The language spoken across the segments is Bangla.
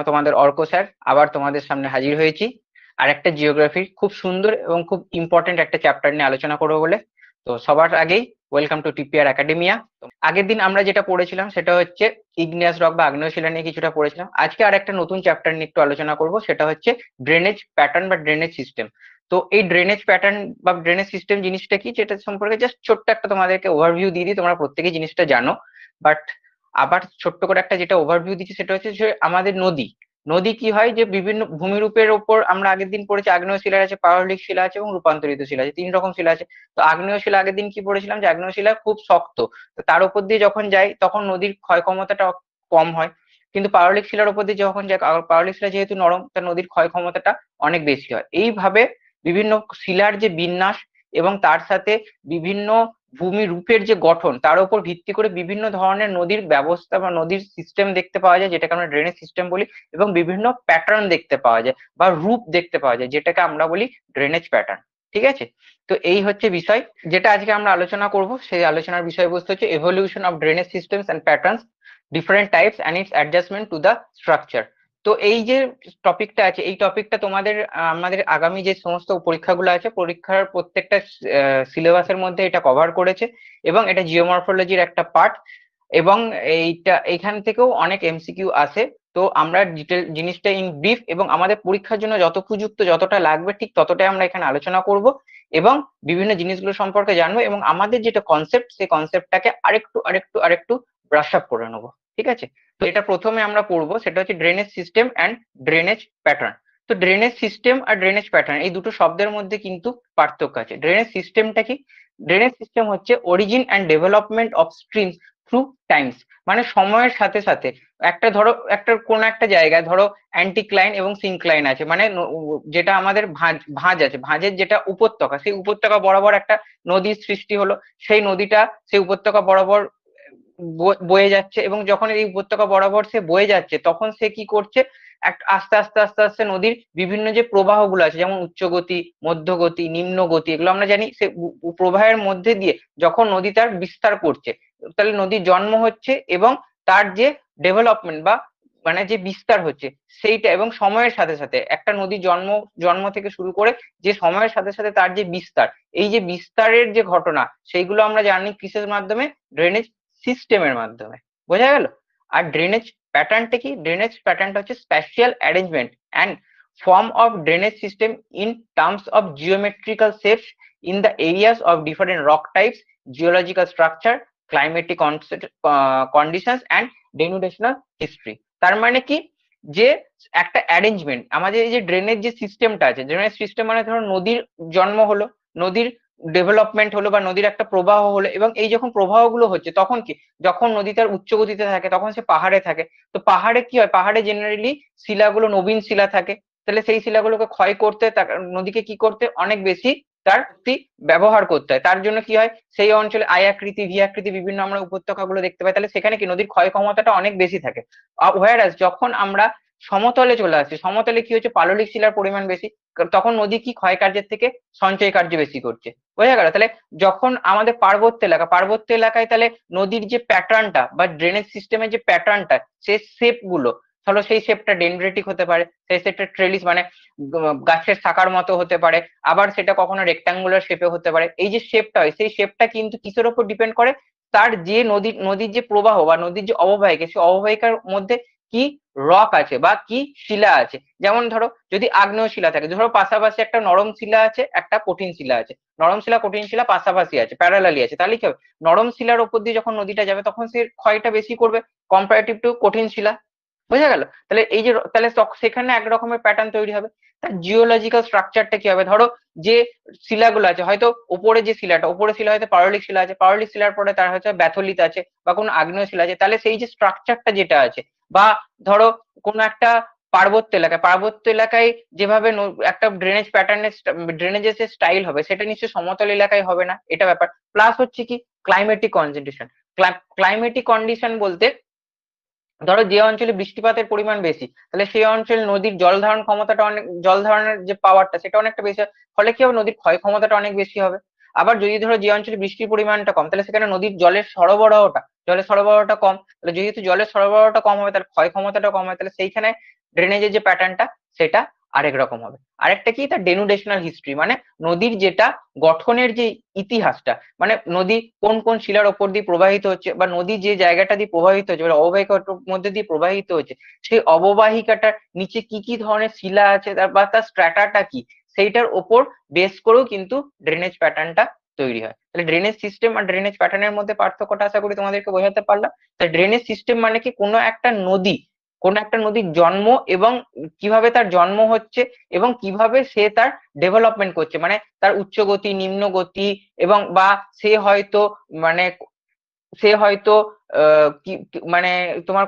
তোমাদের অর্ক স্যার আবার তোমাদের সামনে হাজির হয়েছি আর একটা জিওগ্রাফির খুব সুন্দর এবং খুব ইম্পর্টেন্ট একটা চ্যাপ্টার নিয়ে আলোচনা করবো বলে। তো সবার আগেই ওয়েলকাম টু টিপিআর একাডেমিয়া। আগের দিন আমরা যেটা পড়েছিলাম সেটা হচ্ছে ইগনিয়াস রক বা আগ্নেয়শিলা নিয়ে কিছুটা পড়েছিলাম। আজকে আর একটা নতুন চ্যাপ্টার নিয়ে একটু আলোচনা করব, সেটা হচ্ছে ড্রেনেজ প্যাটার্ন বা ড্রেনেজ সিস্টেম। তো এই ড্রেনেজ প্যাটার্ন বা ড্রেনেজ সিস্টেম জিনিসটা কি, যেটা সম্পর্কে জাস্ট ছোট্ট একটা তোমাদেরকে ওভারভিউ দিয়ে দিই। তোমরা প্রত্যেকেই জিনিসটা জানো, বাট আবার ছোট্ট করে একটা যেটা ওভারভিউ দিচ্ছি সেটা হচ্ছে যে আমাদের নদী নদী কি হয়, যে বিভিন্ন ভূমিরূপের ওপর আমরা আগের দিন পড়েছি আগ্নেয় শিলা আছে, পাললিক শিলা আছে এবং রূপান্তরিত শিলা আছে, তিন রকম শিলা আছে। তো আগ্নেয় শিলা আগের দিন কি পড়েছিলাম, যে আগ্নেয় শিলা খুব শক্ত, তো তার উপর দিয়ে যখন যায় তখন নদীর ক্ষয় ক্ষমতাটা কম হয়। কিন্তু পাললিক শিলার উপর দিয়ে যখন যায়, পাললিক শিলা যেহেতু নরম, তার নদীর ক্ষয় ক্ষমতাটা অনেক বেশি হয়। এইভাবে বিভিন্ন শিলার যে বিন্যাস এবং তার সাথে বিভিন্ন ভূমি রূপের যে গঠন, তার উপর ভিত্তি করে বিভিন্ন ধরনের নদীর ব্যবস্থা বা নদীর সিস্টেম দেখতে পাওয়া যায়, যেটাকে আমরা ড্রেনেজ সিস্টেম বলি। এবং বিভিন্ন প্যাটার্ন দেখতে পাওয়া যায় বা রূপ দেখতে পাওয়া যায়, যেটাকে আমরা বলি ড্রেনেজ প্যাটার্ন। ঠিক আছে, তো এই হচ্ছে বিষয় যেটা আজকে আমরা আলোচনা করব। সেই আলোচনার বিষয়বস্তু হচ্ছে evolution of drainage systems and patterns, different types and its adjustment to the structure. তো এই যে টপিকটা আছে, এই টপিকটা তোমাদের আমাদের আগামী যে সমস্ত পরীক্ষাগুলো আছে, পরীক্ষার প্রত্যেকটা সিলেবাসের মধ্যে এটা কভার করেছে এবং এটা জিওমরফোলজির একটা পার্ট। এবং এইটা এখান থেকেও অনেক এমসিকিউ আসে। তো আমরা ডিটেল জিনিসটা ইন ব্রিফ এবং আমাদের পরীক্ষার জন্য যত উপযুক্ত যতটা লাগবে ঠিক ততটাই আমরা এখানে আলোচনা করব এবং বিভিন্ন জিনিসগুলো সম্পর্কে জানবো এবং আমাদের যেটা কনসেপ্ট সেই কনসেপ্টটাকে আরেকটু ব্রাশ আপ করে নেবো। ঠিক আছে, তো এটা প্রথমে আমরা পড়বো, সেটা হচ্ছে drainage system and drainage pattern. তো ড্রেনেজ সিস্টেম আর ড্রেনেজ প্যাটার্ন এই দুটো শব্দের মধ্যে কিন্তু পার্থক্য আছে। ড্রেনেজ সিস্টেমটা কি? ড্রেনেজ সিস্টেম হচ্ছে origin and development of streams through Times. মানে সময়ের সাথে সাথে একটা ধরো একটা কোন একটা জায়গায় ধরো অ্যান্টিক্লাইন এবং সিনক্লাইন আছে, মানে যেটা আমাদের ভাঁজ ভাঁজ আছে, ভাঁজের যেটা উপত্যকা, সেই উপত্যকা বরাবর একটা নদীর সৃষ্টি হলো। সেই নদীটা সেই উপত্যকা বরাবর বয়ে যাচ্ছে এবং যখন এই উপত্যকা বরাবর সে বয়ে যাচ্ছে তখন সে কি করছে, আস্তে আস্তে আস্তে আস্তে নদীর বিভিন্ন যে প্রবাহ গুলো আছে, যেমন উচ্চ গতি, মধ্য গতি, নিম্ন গতি, এগুলো আমরা জানি। সে প্রবাহের মধ্যে দিয়ে যখন নদী তার বিস্তার করছে, তাহলে নদীর জন্ম হচ্ছে এবং তার যে ডেভেলপমেন্ট বা মানে যে বিস্তার হচ্ছে সেইটা, এবং সময়ের সাথে সাথে একটা নদী জন্ম জন্ম থেকে শুরু করে যে সময়ের সাথে সাথে তার যে বিস্তার, এই যে বিস্তারের যে ঘটনা, সেইগুলো আমরা জানি কিসের মাধ্যমে? ড্রেনেজ সিস্টেমের মাধ্যমে। বোঝা গেল? আর ড্রেনেজ প্যাটার্নটা কি? ড্রেনেজ প্যাটার্নটা হচ্ছে special arrangement and form of drainage system in terms of geometrical shapes in the areas of different rock types, geological structure, climatic conditions and denudation history. তার মানে কি, যে একটা অ্যারেঞ্জমেন্ট, আমাদের এই যে ড্রেনেজ যে সিস্টেমটা আছে, ড্রেনেজ সিস্টেম মানে ধরো নদীর জন্ম হলো, নদীর ডেভেলপমেন্ট হলো বা নদীর একটা প্রবাহ হলো, এবং এই যখন প্রবাহগুলো হচ্ছে তখন কি, যখন নদী তার উচ্চ গতিতে থাকে তখন সে পাহাড়ে থাকে। তো পাহাড়ে কি হয়, পাহাড়ে জেনারেলি শিলাগুলো নবীন শিলা থাকে, তাহলে সেই শিলাগুলোকে ক্ষয় করতে নদীকে কি করতে অনেক বেশি তার শক্তি ব্যবহার করতে হয়। তার জন্য কি হয়, সেই অঞ্চলে আই আকৃতি ভি আকৃতি বিভিন্ন আমরা উপত্যকাগুলো দেখতে পাই, তাহলে সেখানে কি নদীর ক্ষয় ক্ষমতাটা অনেক বেশি থাকে। হোয়ারাস যখন আমরা সমতলে চলে আসছি, সমতলে কি হচ্ছে, পাললিক শিলার পরিমাণ বেশি, তখন নদী কি ক্ষয় কার্যের থেকে সঞ্চয় কার্য বেশি করছে। বোঝা গেল? তাহলে যখন আমাদের পার্বত্য এলাকায় তাহলে নদীর যে প্যাটার্নটা বা ড্রেনেজ সিস্টেমের যে প্যাটার্নটা, সেই শেপ গুলো, ধরো সেই শেপটা ডেনড্রেটিক হতে পারে, সেই শেপটা ট্রেলিস মানে গাছের শাখার মতো হতে পারে, আবার সেটা কখনো রেক্টাঙ্গুলার শেপে হতে পারে। এই যে শেপটা হয় সেই শেপটা কিন্তু কিসের উপর ডিপেন্ড করে, তার যে নদীর যে প্রবাহ বা নদীর যে অববাহিকা, সেই অববাহিকার মধ্যে কি রক আছে বা কি শিলা আছে। যেমন ধরো যদি আগ্নেয় শিলা থাকে, ধরো পাশাপাশি একটা নরম শিলা আছে, একটা কঠিন শিলা আছে, নরম শিলা কঠিন শিলা পাশাপাশি আছে, প্যারালালি আছে, তাহলে কি হবে, নরম শিলার উপর দিয়ে যখন নদীটা যাবে তখন সে ক্ষয়টা বেশি করবে কম্পারেটিভ টু কঠিন শিলা। বোঝা গেল? তাহলে এই যে তাহলে সেখানে এক রকমের প্যাটার্ন তৈরি হবে। তার জিওলজিক্যাল স্ট্রাকচারটা কি হবে, ধরো যে শিলাগুলো আছে, হয়তো উপরে যে শিলাটা, উপরে শিলা হয়তো পাললিক শিলা আছে, পাললিক শিলার পরে তার হয়তো ব্যাথলিত আছে বা কোনো আগ্নেয় শিলা আছে, তাহলে সেই যে স্ট্রাকচারটা যেটা আছে, বা ধরো কোনো একটা পার্বত্য এলাকায় যেভাবে একটা ড্রেনেজ প্যাটার্নের ড্রেনেজের যে স্টাইল হবে সেটা নিশ্চয়ই সমতল এলাকায় হবে না, এটা ব্যাপার। প্লাস হচ্ছে কি ক্লাইমেটিক কনসেন্ট্রেশন। ক্লাইমেটিক কন্ডিশন বলতে ধরো যে অঞ্চলে বৃষ্টিপাতের পরিমাণ বেশি, তাহলে সেই অঞ্চলে নদীর জল ধারণ ক্ষমতাটা অনেক, জল ধারণের যে পাওয়ারটা সেটা অনেকটা বেশি হয়, ফলে কি হবে, নদীর ক্ষয় ক্ষমতাটা অনেক বেশি হবে। আবার যদি ধরো যে অঞ্চলে বৃষ্টির পরিমাণটা কম, তাহলে সেখানে নদীর জলের সরবরাহটা কম, তাহলে যেহেতু জলের সরবরাহটা কম হবে তাহলে ক্ষয় ক্ষমতাটা কম হয়, তাহলে সেইখানে ড্রেনেজের যে প্যাটার্নটা সেটা আরেক রকম হবে। আরেকটা কি, তার ডেনুডেশনাল হিস্ট্রি, মানে নদীর যেটা গঠনের যে ইতিহাসটা, মানে নদী কোন কোন শিলার ওপর দিয়ে প্রবাহিত হচ্ছে, বা নদী যে জায়গাটা দিয়ে প্রবাহিত হচ্ছে, মানে অববাহিকার মধ্যে দিয়ে প্রবাহিত হচ্ছে, সেই অববাহিকাটার নিচে কি কি ধরনের শিলা আছে বা তার স্ট্র্যাটাটা কি, সেইটার ওপর বেস করেও কিন্তু ড্রেনেজ প্যাটার্নটা তৈরি হয়। তাহলে ড্রেনেজ সিস্টেম আর ড্রেনেজ প্যাটার্নের মধ্যে পার্থক্যটা আশা করি তোমাদেরকে বোঝাতে পারলাম। তাই ড্রেনেজ সিস্টেম মানে কি, কোনো একটা নদীর জন্ম, এবং কিভাবে তার জন্ম হচ্ছে, এবং কিভাবে সে তার ডেভেলপমেন্ট করছে, মানে তার উচ্চ গতি, নিম্ন গতি, এবং বা সে হয়তো মানে সে হয়তো মানে তোমার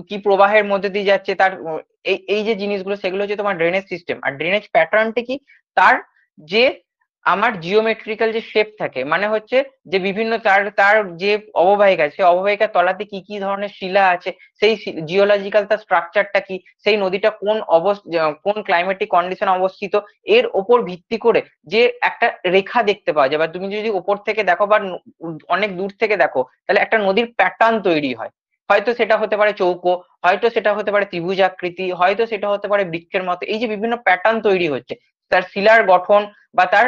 কি প্রবাহের মধ্যে দিয়ে যাচ্ছে, তার এই এই যে জিনিসগুলো, সেগুলো হচ্ছে তোমার ড্রেনেজ সিস্টেম। আর ড্রেনেজ প্যাটার্নটা কি, তার যে আমার জিওমেট্রিক্যাল যে শেপ থাকে, মানে হচ্ছে যে বিভিন্ন তার তার যে অববাহিকা, সেই অববাহিকার তলাতে কি কি ধরনের শিলা আছে, সেই জিওলজিক্যাল তার স্ট্রাকচারটা কি, সেই নদীটা কোন ক্লাইমেটিক কন্ডিশন অবস্থিত, এর ওপর ভিত্তি করে যে একটা রেখা দেখতে পাওয়া যায়, বা তুমি যদি ওপর থেকে দেখো বা অনেক দূর থেকে দেখো, তাহলে একটা নদীর প্যাটার্ন তৈরি হয়। হয়তো সেটা হতে পারে চৌকো, হয়তো সেটা হতে পারে ত্রিভুজাকৃতি, হয়তো সেটা হতে পারে বৃক্ষের মতো। এই যে বিভিন্ন প্যাটার্ন তৈরি হচ্ছে, তার শিলার গঠন বা তার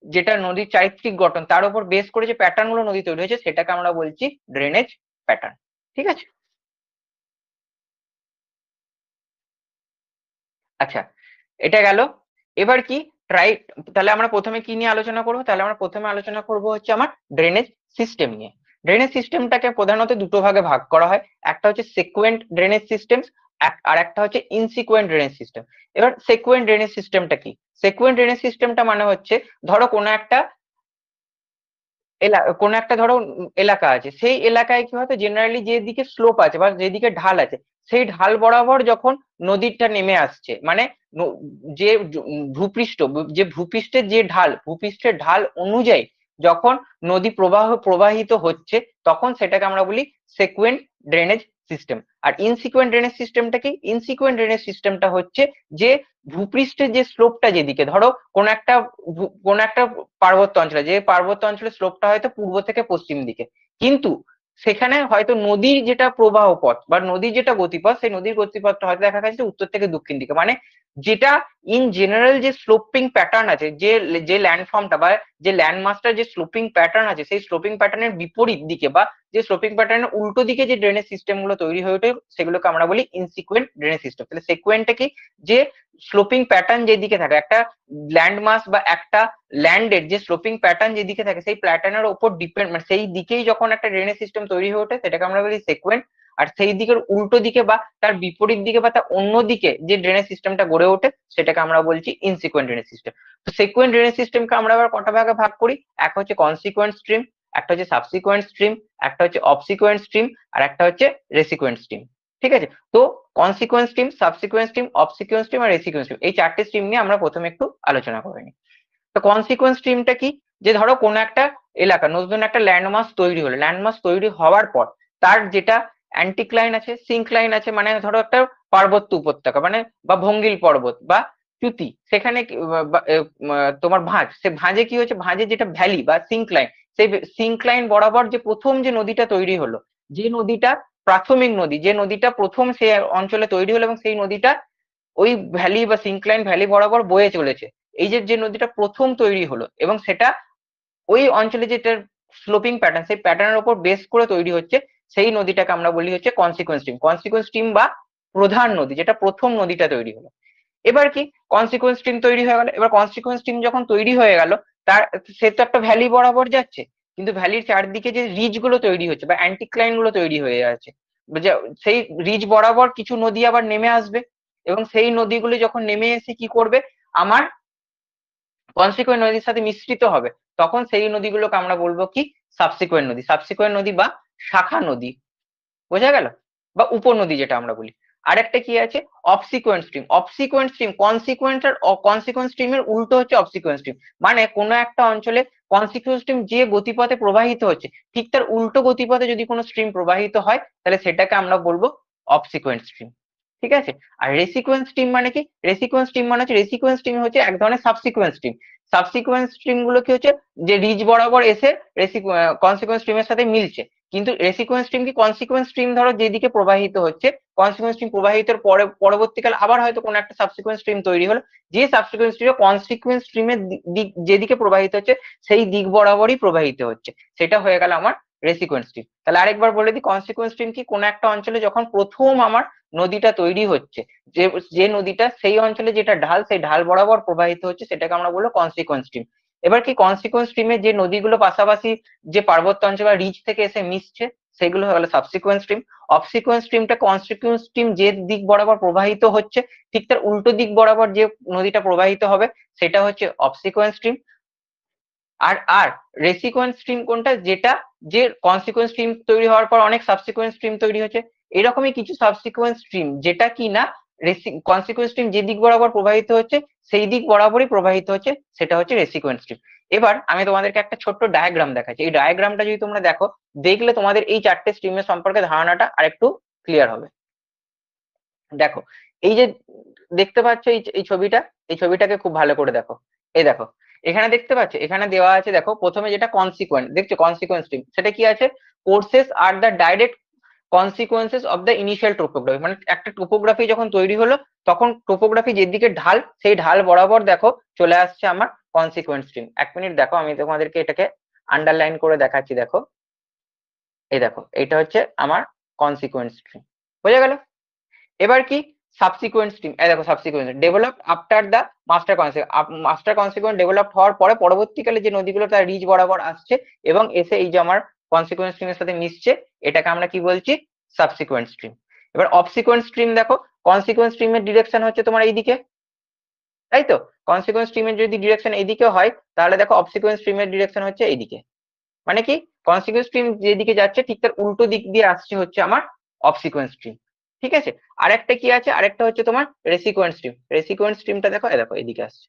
যেটা নদীর চারিত্রিক গঠন, তার উপর বেস করে যে প্যাটার্ন গুলো নদী তৈরি হয়েছে, সেটাকে আমরা বলছি ড্রেনেজ প্যাটার্ন। ঠিক আছে। আচ্ছা, এটা গেল। এবার কি, ট্রাই তাহলে আমরা প্রথমে কি নিয়ে আলোচনা করবো, তাহলে আমরা প্রথমে আলোচনা করব হচ্ছে আমার ড্রেনেজ সিস্টেম নিয়ে। ড্রেনেজ সিস্টেমটাকে প্রধানত দুটো ভাগে ভাগ করা হয়, একটা হচ্ছে সিকুয়েন্ট ড্রেনেজ সিস্টেম, আর একটা হচ্ছে ইনসিকুয়েন্ট ড্রেনেজ সিস্টেম। এবার সিকুয়েন্ট ড্রেনেজ সিস্টেমটা কি, সিকুয়েন্ট ড্রেনেজ সিস্টেমটা মানে হচ্ছে, ধরো কোনো একটা ধরো এলাকা আছে, সেই এলাকায় কি হয়তো জেনারেলি যেদিকে স্লোপ আছে বা যেদিকে ঢাল আছে, সেই ঢাল বরাবর যখন নদীটা নেমে আসছে, মানে যে ভূপৃষ্ঠ, যে ভূপৃষ্ঠের যে ঢাল, ভূপৃষ্ঠের ঢাল অনুযায়ী যখন নদী প্রবাহিত হচ্ছে, তখন সেটাকে আমরা বলি সেকুয়েন্ট ড্রেনেজ সিস্টেম। আর ইনসিকুয়েন্ট ড্রেনেজ সিস্টেমটা কি, ইনসিকুয়েন্ট ড্রেনেজ সিস্টেমটা হচ্ছে যে ভূপৃষ্ঠের যে স্লোপটা যেদিকে, ধরো কোন একটা পার্বত্য অঞ্চলে, যে পার্বত্য অঞ্চলের স্লোপটা হয়তো পূর্ব থেকে পশ্চিম দিকে, কিন্তু সেখানে হয়তো নদীর যেটা প্রবাহ পথ বা নদীর যেটা গতিপথ, সেই নদীর গতিপথটা হয়তো দেখা গেছে উত্তর থেকে দক্ষিণ দিকে, মানে যেটা ইন জেনারেল যে স্লোপিং প্যাটার্ন আছে, যে যে ল্যান্ডফর্মটা বা যে ল্যান্ডমাসটার যে স্লোপিং প্যাটার্ন আছে, সেই স্লোপিং প্যাটার্নের বিপরীত দিকে বা যে স্লোপিং প্যাটার্নের উল্টো দিকে যে ড্রেনেজ সিস্টেম গুলো তৈরি হয়ে ওঠে, সেগুলোকে আমরা বলি ইনসিকুয়েন্ট ড্রেনেজ সিস্টেম। তাহলে সিকুয়েন্টটা কি, যে স্লোপিং প্যাটার্ন যেদিকে থাকে, একটা ল্যান্ডমাস বা একটা ল্যান্ডের যে স্লোপিং প্যাটার্ন যেদিকে থাকে, সেই প্যাটার্নের উপর ডিপেন্ড, মানে সেই দিকেই যখন একটা ড্রেনেজ সিস্টেম তৈরি হয়ে ওঠে, সেটাকে আমরা বলি সিকুয়েন্ট। আর সেই দিকের উল্টো দিকে বা তার বিপরীত দিকে বা তার অন্য দিকে যে ড্রেনেজ সিস্টেমটা গড়ে ওঠে, সেটাকে আমরা বলছি ইনসিকুয়েন্ট ড্রেনেজ সিস্টেম। তো সিকুয়েন্ট ড্রেনেজ সিস্টেমকে আমরা আবার কটা ভাগে ভাগ করি, একটা হচ্ছে কনসিকুয়েন্ট স্ট্রিম, একটা হচ্ছে সাবসিকুয়েন্ট স্ট্রিম, একটা হচ্ছে অবসিকুয়েন্ট স্ট্রিম, আর একটা হচ্ছে রেসিকুয়েন্ট স্ট্রিম। ঠিক আছে। তো consequent stream, subsequent stream, obsequent stream আর রেসিকুয়েন্ট স্ট্রিম, এই চারটে স্ট্রিম নিয়ে আমরা প্রথমে একটু আলোচনা করে নিই। তো কনসিকুয়েন্স স্ট্রিমটা কি, যে ধরো কোন একটা এলাকা নতুন একটা ল্যান্ডমাস তৈরি হলো, ল্যান্ডমাস তৈরি হওয়ার পর তার যেটা অ্যান্টিক্লাইন আছে, সিনক্লাইন আছে, মানে ধরো একটা পার্বত্য উপত্যকা, মানে বা ভঙ্গিল পর্বত বা চ্যুতি, সেখানে তোমার ভাঁজ, সে ভাঁজে কি হচ্ছে, ভাঁজে যেটা ভ্যালি বা সিনক্লাইন, সেই সিনক্লাইন বরাবর যে প্রথম যে নদীটা তৈরি হলো, যে নদীটা প্রাথমিক নদী, যে নদীটা প্রথম সে অঞ্চলে তৈরি হলো, এবং সেই নদীটা ওই ভ্যালি বা সিনক্লাইন ভ্যালি বরাবর বয়ে চলেছে, এই যে যে নদীটা প্রথম তৈরি হলো, এবং সেটা ওই অঞ্চলে যেটা স্লোপিং প্যাটার্ন, সেই প্যাটার্নের উপর বেস করে তৈরি হচ্ছে, সেই নদীটাকে আমরা বলি হচ্ছে কনসিকুয়েন্স স্ট্রিম। কনসিকুয়েন্স স্ট্রিম বা প্রধান নদী, যেটা প্রথম নদীটা তৈরি হলো। এবার কি, কনসিকুয়েন্স স্ট্রিম তৈরি হয়ে গেল, এবার কনসিকুয়েন্স স্ট্রিম যখন তৈরি হয়ে গেল, তার সে তো একটা ভ্যালি বরাবর যাচ্ছে, কিন্তু ভ্যালির চারদিকে যে রিজ গুলো তৈরি হচ্ছে বা অ্যান্টিক্লাইন গুলো তৈরি হয়ে যাচ্ছে, সেই রিজ বরাবর কিছু নদী আবার নেমে আসবে, এবং সেই নদীগুলি যখন নেমে এসে কি করবে, আমার কনসিকুয়েন্ট নদীর সাথে মিশ্রিত হবে, তখন সেই নদীগুলোকে আমরা বলবো কি, সাবসিকুয়েন্ট নদী, সাবসিকুয়েন্ট নদী বা শাখা নদী। বোঝা গেল, বা উপনদী যেটা আমরা বলি। আরেকটা কি আছে, অবসিকুয়েন্ট স্ট্রিম। অবসিকুয়েন্ট স্ট্রিম, কনসিকুয়েন্ট আর কনসিকুয়েন্ট স্ট্রিমের উল্টো হচ্ছে অবসিকুয়েন্ট স্ট্রিম, মানে কোনো একটা অঞ্চলে কনসিকুয়েন্ট স্ট্রিম যে গতিপথে প্রবাহিত হচ্ছে, ঠিক তার উল্টো গতিপথে যদি কোনো স্ট্রিম প্রবাহিত হয়, তাহলে সেটাকে আমরা বলবো অবসিকুয়েন্ট স্ট্রিম। ঠিক আছে। আর রেসিকুয়েন্ট স্ট্রিম মানে কি, রেসিকুয়েন্ট স্ট্রিম মানে হচ্ছে, রেসিকুয়েন্ট স্ট্রিম হচ্ছে এক ধরনের সাবসিকুয়েন্ট স্ট্রিম। সাবসিকুয়েন্স স্ট্রিম গুলো কি হচ্ছে, যে রিজ বরাবর এসে কনসিকুয়েন্স স্ট্রিমের সাথে মিলছে, কিন্তু রেসিকুয়েন্স স্ট্রিম কি, কনসিকুয়েন্স স্ট্রিম ধরো যেদিকে প্রবাহিত হচ্ছে, কনসিকুয়েন্স স্ট্রিম প্রবাহিতের পরে পরবর্তীকালে আবার হয়তো কোনো একটা সাবসিকুয়েন্স স্ট্রিম তৈরি হলো, যে সাবসিকুয়েন্স স্ট্রিম কনসিকুয়েন্স স্ট্রিমের দিক যেদিকে প্রবাহিত হচ্ছে সেই দিক বরাবরই প্রবাহিত হচ্ছে, সেটা হয়ে গেল আমার রেসিকুয়েন্স স্ট্রিম। তাহলে আরেকবার বলে দিই, কনসিকুয়েন্স স্ট্রিম কি, কোন একটা অঞ্চলে যখন প্রথম আমার নদীটা তৈরি হচ্ছে, যে যে নদীটা সেই অঞ্চলে যেটা ঢাল, সেই ঢাল বরাবর প্রবাহিত হচ্ছে, সেটাকে আমরা বলবো কনসিকুয়েন্স স্ট্রিম। এবার কি, কনসিকুয়েন্স স্ট্রিমে যে নদীগুলো পাশাপাশি যে পার্বত্য অঞ্চল বা রিজ থেকে এসে মিশছে, সেগুলো হয়ে গেল সাবসিকুয়েন্স স্ট্রিম। অবসিকুয়েন্স স্ট্রিমটা, কনসিকুয়েন্স স্ট্রিম যে দিক বরাবর প্রবাহিত হচ্ছে ঠিক তার উল্টো দিক বরাবর যে নদীটা প্রবাহিত হবে, সেটা হচ্ছে অবসিকুয়েন্স স্ট্রিম। আর আর রেসিকুয়েন্স স্ট্রিম কোনটা, যেটা যে কনসিকুয়েন্স স্ট্রিম তৈরি হওয়ার পর অনেক সাবসিকুয়েন্স স্ট্রিম তৈরি হচ্ছে, এরকমই কিছু সাবসিকুয়েন্স স্ট্রিম যেটা কি না কনসিকুয়েন্স স্ট্রিম যে দিক বরাবর প্রবাহিত হচ্ছে সেই দিক বরাবরই প্রবাহিত হচ্ছে, সেটা হচ্ছে রেসিকুয়েন্স স্ট্রিম। এবার আমি তোমাদেরকে একটা ছোট্ট ডায়াগ্রাম দেখাচ্ছি, এই ডায়াগ্রামটা যদি তোমরা দেখো, দেখলে তোমাদের এই চারটে স্ট্রিমের সম্পর্কে ধারণাটা আরেকটু ক্লিয়ার হবে। দেখো, এই যে দেখতে পাচ্ছ এই ছবিটা, এই ছবিটাকে খুব ভালো করে দেখো। এই দেখো, এখানে দেখতে পাচ্ছ, এখানে দেওয়া আছে, দেখো প্রথমে যেটা কনসিকুয়েন্ট দেখছো, কনসিকুয়েন্স স্ট্রিম, সেটা কি আছে, courses are the direct consequences of the initial topography, মানে একটা টোপোগ্রাফি যখন তৈরি হলো তখন টোপোগ্রাফি যেদিকে ঢাল, সেই ঢাল বরাবর দেখো চলে আসছে আমার কনসিকুয়েন্স স্ট্রিম। এক মিনিট দেখো, আমি তোমাদেরকে এটাকে আন্ডারলাইন করে দেখাচ্ছি। দেখো, এই দেখো, এটা হচ্ছে আমার কনসিকুয়েন্স স্ট্রিম, বোঝা গেল? এবার কি, সাবসিকুয়েন্ট স্ট্রিম, এই দেখো subsequent develop after the master consequent develop হওয়ার পরে পরবর্তীকালে যে নদীগুলো তার রিজ বরাবর আসছে এবং এসে এই যে আমার কনসিকুয়েন্ট স্ট্রিমের সাথে মিশছে, এটাকে আমরা কি বলছি, সাবসিকুয়েন্ট স্ট্রিম। এবার অবসিকুয়েন্ট স্ট্রিম দেখো, কনসিকুয়েন্ট স্ট্রিমের ডিরেকশন হচ্ছে তোমার এইদিকে, তাই তো? কনসিকুয়েন্ট স্ট্রিমের যদি ডিরেকশন এইদিকে হয়, তাহলে দেখো অবসিকুয়েন্ট স্ট্রিমের ডিরেকশন হচ্ছে এইদিকে। মানে কি, কনসিকুয়েন্স স্ট্রিম যেদিকে যাচ্ছে ঠিক তার উল্টো দিক দিয়ে আসছে হচ্ছে আমার অবসিকুয়েন্স স্ট্রিম। ঠিক আছে, আরেকটা কি আছে, আরেকটা হচ্ছে তোমার রেসিকুয়েন্স স্ট্রিম। রেসিকুয়েন্স স্ট্রিমটা দেখো, দেখো এদিকে আসছে,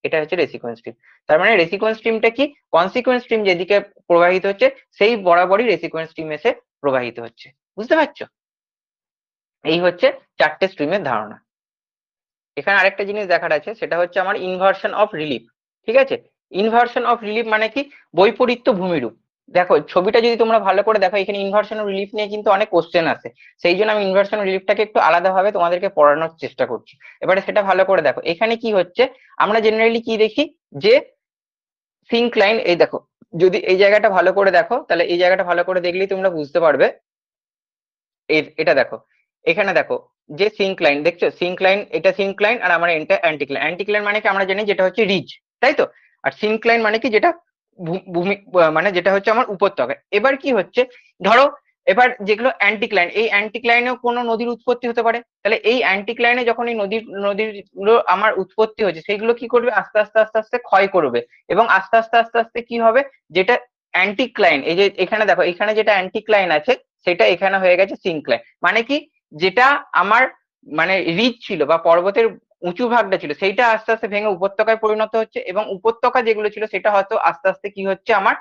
এটা হচ্ছে রেসিকুয়েন্স স্ট্রিম। তার মানে রেসিকুয়েন্স স্ট্রিমটা কি, কনসিকুয়েন্স স্ট্রিম যেদিকে প্রবাহিত হচ্ছে সেই বরাবরই রেসিকুয়েন্স স্ট্রিম এসে প্রবাহিত হচ্ছে। বুঝতে পারছো? এই হচ্ছে চারটে স্ট্রিমের ধারণা। এখানে আরেকটা জিনিস দেখার আছে, সেটা হচ্ছে আমার ইনভার্সন অফ রিলিফ। ঠিক আছে, ইনভার্সন অফ রিলিফ মানে কি, বৈপরীত্য ভূমিরূপ। দেখো ছবিটা যদি তোমরা ভালো করে দেখো, এখানে ইনভার্সন অফ রিলিফ নিয়ে কিন্তু অনেক কোশ্চেন আছে, সেই জন্য আমি ইনভার্সন অফ রিলিফটাকে একটু আলাদাভাবে তোমাদেরকে পড়ানোর চেষ্টা করছি। এবারে সেটা ভালো করে দেখো, এখানে কি হচ্ছে, আমরা জেনারেলি কি দেখি, যে সিঙ্কলাইন, এই দেখো, যদি এই জায়গাটা ভালো করে দেখো, তাহলে এই জায়গাটা ভালো করে দেখলেই তোমরা বুঝতে পারবে। এটা দেখো, এখানে দেখো, যে সিঙ্কলাইন দেখছো, সিঙ্কলাইন, এটা সিঙ্কলাইন আর আমার এটা অ্যান্টিক্লাইন। অ্যান্টিক্লাইন মানে কি আমরা জানি যেটা হচ্ছে রিজ, তাই তো? আর সিঙ্কলাইন মানে কি, যেটা ভূমি, মানে যেটা হচ্ছে আমার উপত্যকা। এবার কি হচ্ছে, ধরো এবার যেগুলো অ্যান্টিক্লাইন, এই অ্যান্টিক্লাইনেও কোনো নদীর উৎপত্তি হতে পারে, তাহলে এই অ্যান্টিক্লাইনে যখন এই নদীগুলো আমার উৎপত্তি হচ্ছে, সেইগুলো কি করবে, আস্তে আস্তে আস্তে আস্তে ক্ষয় করবে, এবং আস্তে আস্তে আস্তে আস্তে কি হবে, যেটা অ্যান্টিক্লাইন, এই যে এখানে দেখো, এখানে যেটা অ্যান্টিক্লাইন আছে সেটা এখানে হয়ে গেছে সিঙ্কলাইন। মানে কি, যেটা আমার মানে রিজ ছিল বা পর্বতের উঁচু ভাগটা ছিল, সেইটা আস্তে আস্তে ভেঙে উপত্যকায় পরিণত হচ্ছে, এবং উপত্যকা যেগুলো ছিল সেটা হয়তো আস্তে আস্তে কি হচ্ছে, আমার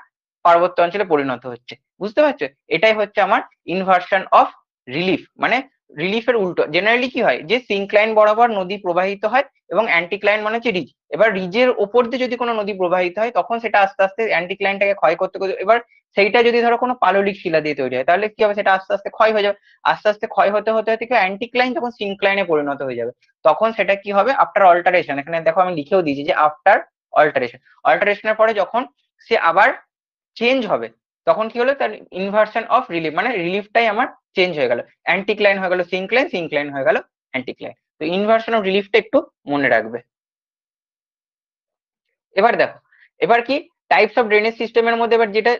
পার্বত্য অঞ্চলে পরিণত হচ্ছে। বুঝতে পারছো? এটাই হচ্ছে আমার ইনভার্সন অফ রিলিফ, মানে রিলিফের উল্টো। জেনারেলি কি হয়, যে সিঙ্কলাইন বরাবর নদী প্রবাহিত হয় এবং অ্যান্টিক্লাইন মানে হচ্ছে রিজ। এবার রিজের ওপর দিয়ে যদি কোনো নদী প্রবাহিত হয়, তখন সেটা আস্তে আস্তে অ্যান্টিক্লাইনটাকে ক্ষয় করতে করতে, এবার সেইটা যদি ধরো কোনো পাললিক শিলা দিয়ে তৈরি হয়, তাহলে কি হবে, সেটা আস্তে আস্তে ক্ষয় হয়ে যাবে। আস্তে আস্তে ক্ষয় হতে হতে হতে অ্যান্টিক্লাইন যখন সিঙ্কলাইনে পরিণত হয়ে যাবে, তখন সেটা কি হবে, আফটার অল্টারেশন, এখানে দেখো আমি লিখেও দিয়েছি যে আফটার অল্টারেশন, অল্টারেশনের পরে যখন সে আবার চেঞ্জ হবে, তখন কি হলো, তার ইনভার্সন অফ রিলিফ, মানে রিলিফটাই আমার চেঞ্জ হয়ে গেল, অ্যান্টিক্লাইন হয়ে গেল সিঙ্কলাইন, সিঙ্কলাইন হয়ে গেল অ্যান্টিক্লাইন। তো ইনভার্সন অফ রিলিফটা একটু মনে রাখবে। এবার দেখো, এবার কি, টাইপস অফ ড্রেনেজ সিস্টেমের মধ্যে এবার যেটা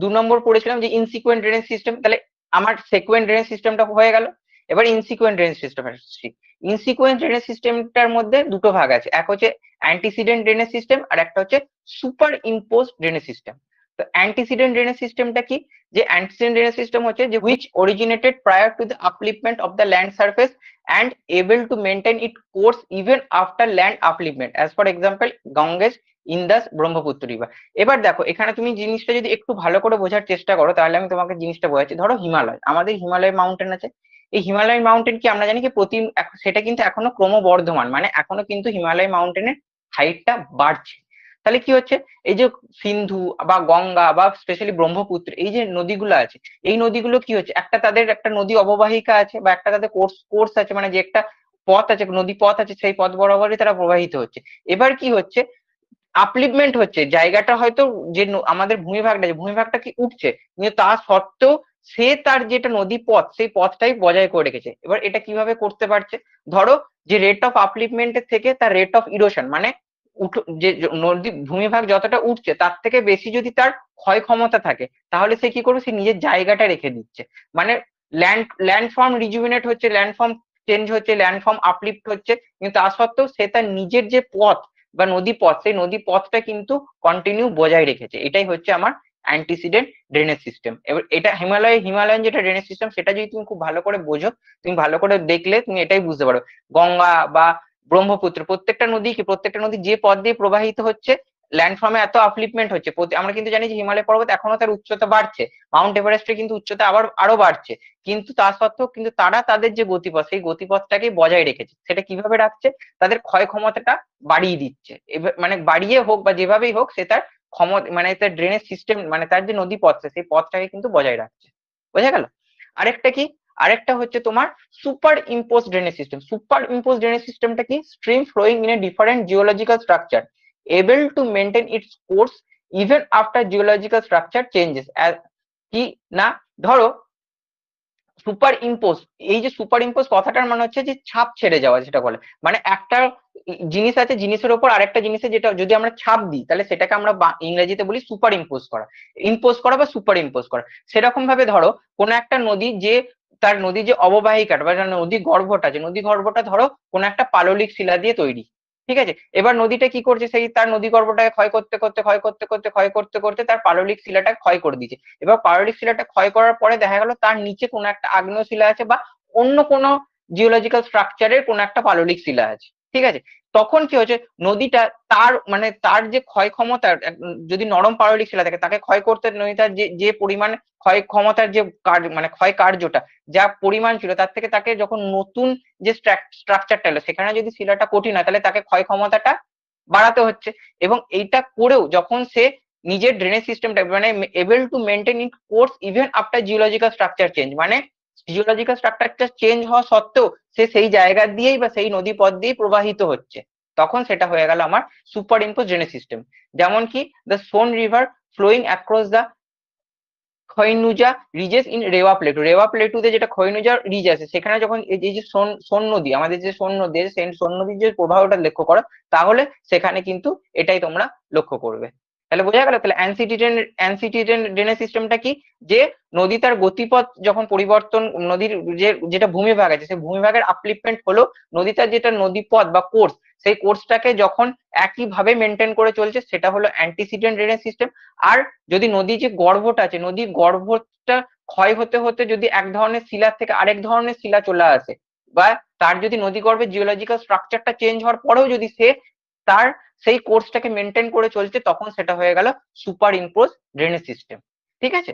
2 নম্বর পড়েছিলাম যে ইনসিকুয়েন্ট ড্রেনেজ সিস্টেম, তাহলে আমার সেকুয়েন্ট ড্রেনেজ সিস্টেমটা হয়ে গেল। এবার ইনসিকুয়েন্ট ড্রেনেজ সিস্টেম আসছি। ইনসিকুয়েন্ট ড্রেনেজ সিস্টেমটার মধ্যে দুটো ভাগ আছে, এক হচ্ছে অ্যান্টিসিডেন্ট ড্রেনেজ সিস্টেম আর একটা হচ্ছে সুপার ইম্পোজ ড্রেনেজ সিস্টেম। তো অ্যান্টিসিডেন্ট ড্রেনেজ সিস্টেমটা কি, যে অ্যান্টিসিডেন্ট ড্রেনেজ সিস্টেম হচ্ছে যে which originated prior to the upliftment of the land surface and able to maintain its course even after land upliftment, as for example Ganges, Indus, Brahmaputra river. এবার দেখো, এখানে তুমি জিনিসটা যদি একটু ভালো করে বোঝার চেষ্টা করো, তাহলে আমি তোমাকে জিনিসটা বোঝাচ্ছি। ধরো হিমালয়, আমাদের হিমালয় মাউন্টেন আছে, এই হিমালয় মাউন্টেন কি আমরা জানি কি সেটা কিন্তু এখনো ক্রমবর্ধমান, মানে এখনো কিন্তু হিমালয় মাউন্টেনের হাইটটা বাড়ছে। তাহলে কি হচ্ছে, এই যে সিন্ধু বা গঙ্গা বা স্পেশালি ব্রহ্মপুত্র, এই যে নদীগুলো আছে, এই নদীগুলো কি হচ্ছে, একটা তাদের একটা নদী অববাহিকা আছে বা একটা তাদের কোর্স কোর্স আছে, মানে যে একটা পথ আছে, নদী পথ আছে, সেই পথ বরাবরই তারা প্রবাহিত হচ্ছে। এবার কি হচ্ছে, আপলিপমেন্ট হচ্ছে, জায়গাটা হয়তো যে আমাদের ভূমিভাগটা, যে ভূমিভাগটা কি উঠছে, কিন্তু তা সত্ত্বেও সে তার যেটা নদী পথ, সেই পথটাই বজায় করে রেখেছে। এবার এটা কিভাবে করতে পারছে, ধরো যে রেট অফ আপলিপমেন্টের থেকে তার রেট অফ ইরোশন, মানে যে নদী ভূমিভাগ যতটা উঠছে তার থেকে বেশি যদি তার ক্ষয় ক্ষমতা থাকে, তাহলে সে কি করবে, সে নিজের জায়গাটা রেখে দিচ্ছে। মানে ল্যান্ডফর্ম রিজুভিনেট হচ্ছে, ল্যান্ডফর্ম চেঞ্জ হচ্ছে, ল্যান্ডফর্ম আপলিফ্ট হচ্ছে, কিন্তু তা সত্ত্বেও সে তার নিজের যে পথ বা নদী পথ, সেই নদী পথটা কিন্তু কন্টিনিউ বজায় রেখেছে। এটাই হচ্ছে আমার অ্যান্টিসিডেন্ট ড্রেনেজ সিস্টেম। এবার এটা হিমালয়ান যেটা ড্রেনেজ সিস্টেম, সেটা যদি তুমি খুব ভালো করে বোঝো, তুমি ভালো করে দেখলে তুমি এটাই বুঝতে পারো। গঙ্গা বা ব্রহ্মপুত্র, প্রত্যেকটা নদী কি, প্রত্যেকটা নদী যে পথ দিয়ে প্রবাহিত হচ্ছে, ল্যান্ডফর্মে এত আপলিপমেন্ট হচ্ছে। আমরা কিন্তু জানি যে হিমালয় পর্বত এখনো তার উচ্চতা বাড়ছে, মাউন্ট এভারেস্টের কিন্তু উচ্চতা আবার আরো বাড়ছে, কিন্তু তা সত্ত্বেও কিন্তু তারা তাদের যে গতিপথ, সেই গতিপথটাকে বজায় রেখেছে। সেটা কিভাবে রাখছে, তাদের ক্ষয় ক্ষমতাটা বাড়িয়ে দিচ্ছে। মানে বাড়িয়ে হোক বা যেভাবেই হোক, সে তার ক্ষমতা, মানে তার ড্রেনেজ সিস্টেম, মানে তার যে নদী পথ, সেই পথটাকে কিন্তু বজায় রাখছে। বোঝা গেল? আরেকটা কি, আরেকটা হচ্ছে তোমার super impose drainage system. Super impose drainage সিস্টেমটা কি, stream flowing in a different geological structure able to maintain its course even after geological structure changes। কি না, ধরো সুপার ইম্পোজ, এই যে সুপার ইম্পোজ কথাটার মানে হচ্ছে যে ছাপ ছেড়ে যাওয়া, যেটা বলে, মানে একটা জিনিস আছে, জিনিসের উপর আরেকটা জিনিসের যেটা যদি আমরা ছাপ দিই, তাহলে সেটাকে আমরা ইংরেজিতে বলি সুপার ইম্পোজ করা। ইম্পোজ করা বা সুপার ইম্পোজ করা। সেরকম ভাবে ধরো কোন একটা নদী, যে তার নদী যে অববাহিকাটা বা নদী গর্ভটা, যে নদী গর্ভটা ধরো কোন একটা পাললিক শিলা দিয়ে তৈরি, ঠিক আছে। এবার নদীটা কি করছে, সেই তার নদী গর্ভটাকে ক্ষয় করতে করতে ক্ষয় করতে করতে ক্ষয় করতে করতে তার পাললিক শিলাটা ক্ষয় করে দিচ্ছে। এবার পাললিক শিলাটা ক্ষয় করার পরে দেখা গেল তার নিচে কোনো একটা আগ্নেয় শিলা আছে বা অন্য কোনো জিওলজিক্যাল স্ট্রাকচারের কোনো একটা পাললিক শিলা আছে, ঠিক আছে। তখন কি হচ্ছে, নদীটা তার মানে তার যে ক্ষয় ক্ষমতা, যদি নরম পাললিক শিলা থাকে, তাকে ক্ষয় করতে নদীটার যে যে পরিমাণ ক্ষয় ক্ষমতার যে কার্য, মানে ক্ষয় কার্যটা যা পরিমাণ ছিল, তার থেকে তাকে যখন নতুন যে স্ট্রাকচারটা এলো, সেখানে যদি শিলাটা কঠিন হয়, তাহলে তাকে ক্ষয় ক্ষমতাটা বাড়াতে হচ্ছে। এবং এইটা করেও যখন সে নিজের ড্রেনেজ সিস্টেমটা, মানে able to maintain it course even after geological structure change, মানে জিওলজিক্যাল স্ট্রাকচারটা চেঞ্জ হওয়া সত্ত্বেও সে সেই জায়গা দিয়েই বা সেই নদী পথ দিয়েই প্রবাহিত হচ্ছে, তখন সেটা হয়ে গেল আমার সুপার ইম্পোজ ড্রেনেজ সিস্টেম। যেমন কি the Son river flowing across the খৈনুজা ridges in Rewa plateau. Rewa প্লেটুতে যেটা খৈনুজা রিজ আছে, সেখানে যখন এই যে সোন নদী, আমাদের যে সোন নদী আছে, সেই সোন নদীর যে প্রবাহটা লক্ষ্য করো, তাহলে সেখানে কিন্তু এটাই তোমরা লক্ষ্য করবে। তাহলে বোঝা গেল, তাহলে অ্যান্সিটিডেন্ট ড্রেনেজ সিস্টেমটা কি, যে নদী তার গতিপথ যখন পরিবর্তন, নদীর যে যেটা ভূমিভাগ আছে, সেই ভূমিভাগের আপলিপমেন্ট হলো, নদী তার যেটা নদীপথ বা কোর্স, সেই কোর্সটাকে যখন একইভাবে মেনটেন করে চলছে, সেটা হলো অ্যান্টিসিডেন্ট ড্রেনেজ সিস্টেম। আর যদি নদী যে গর্ভটা আছে, নদীর গর্ভটা ক্ষয় হতে হতে যদি এক ধরনের শিলা থেকে আরেক ধরনের শিলা চলে আসে, বা তার যদি নদী গর্ভের জিওলজিক্যাল স্ট্রাকচারটা চেঞ্জ হওয়ার পরেও যদি সে তার সেই কোর্সটাকে মেনটেন করে চলছে, তখন সেটা হয়ে গেল সুপার ইম্পোজ ড্রেনেজ সিস্টেম। ঠিক আছে,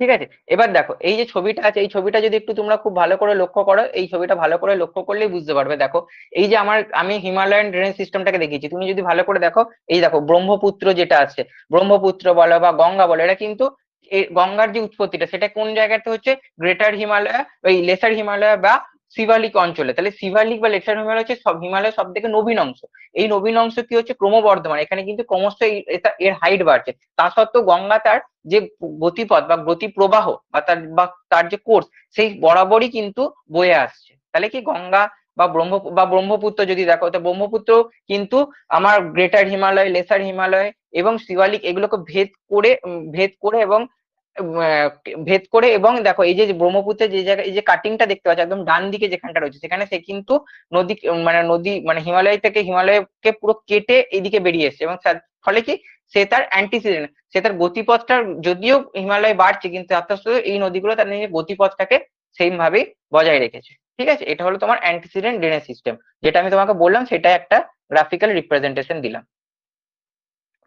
ঠিক আছে। এবার দেখো এই যে ছবিটা আছে, এই ছবিটা যদি একটু তোমরা খুব ভালো করে লক্ষ্য করো, এই ছবিটা ভালো করে লক্ষ্য করলেই বুঝতে পারবে। দেখো এই যে আমি হিমালয়ান ড্রেনেজ সিস্টেমটাকে দেখিয়েছি, তুমি যদি ভালো করে দেখো, এই দেখো ব্রহ্মপুত্র যেটা আছে, ব্রহ্মপুত্র বলো বা গঙ্গা বলো, এটা কিন্তু গঙ্গার যে উৎপত্তিটা, সেটা কোন জায়গাতে হচ্ছে, গ্রেটার হিমালয়, ওই লেসার হিমালয় বা শিবালিক অঞ্চলে। তাহলে শিবালিক বা লেসার হিমালয় হচ্ছে সব হিমালয়ের সব থেকে নবীন অংশ। এই নবীন অংশ কি হচ্ছে, ক্রমবর্ধমান, এখানে কিন্তু ক্রমশ এর হাইট বাড়ছে। তা সত্ত্বেও গঙ্গা তার যে গতিপথ বা গতি প্রবাহ বা তার যে কোর্স, সেই বরাবরই কিন্তু বয়ে আসছে। তাহলে কি গঙ্গা বা ব্রহ্মপুত্র যদি দেখো, তো ব্রহ্মপুত্র কিন্তু আমার গ্রেটার হিমালয়, লেসার হিমালয় এবং শিবালিক, এগুলোকে ভেদ করে এবং ভেদ করে, এবং দেখো এই যে ব্রহ্মপুত্রের যে জায়গায় এই যে কাটিংটা দেখতে পাচ্ছ একদম ডান দিকে যেখানটা রয়েছে, সেখানে সে কিন্তু নদী মানে হিমালয়কে পুরো কেটে এইদিকে বেরিয়ে এসছে, এবং ফলে কি সে তার অ্যান্টিসিডেন্ট, সে তার গতিপথটা যদিও হিমালয় বাড়ছে, কিন্তু তার সাথে এই নদীগুলো তার নিজের গতিপথটাকে সেম ভাবেই বজায় রেখেছে। ঠিক আছে, এটা হলো তোমার অ্যান্টিসিডেন্ট ড্রেনেজ সিস্টেম, যেটা আমি তোমাকে বললাম, সেটা একটা গ্রাফিক্যাল রিপ্রেজেন্টেশন দিলাম।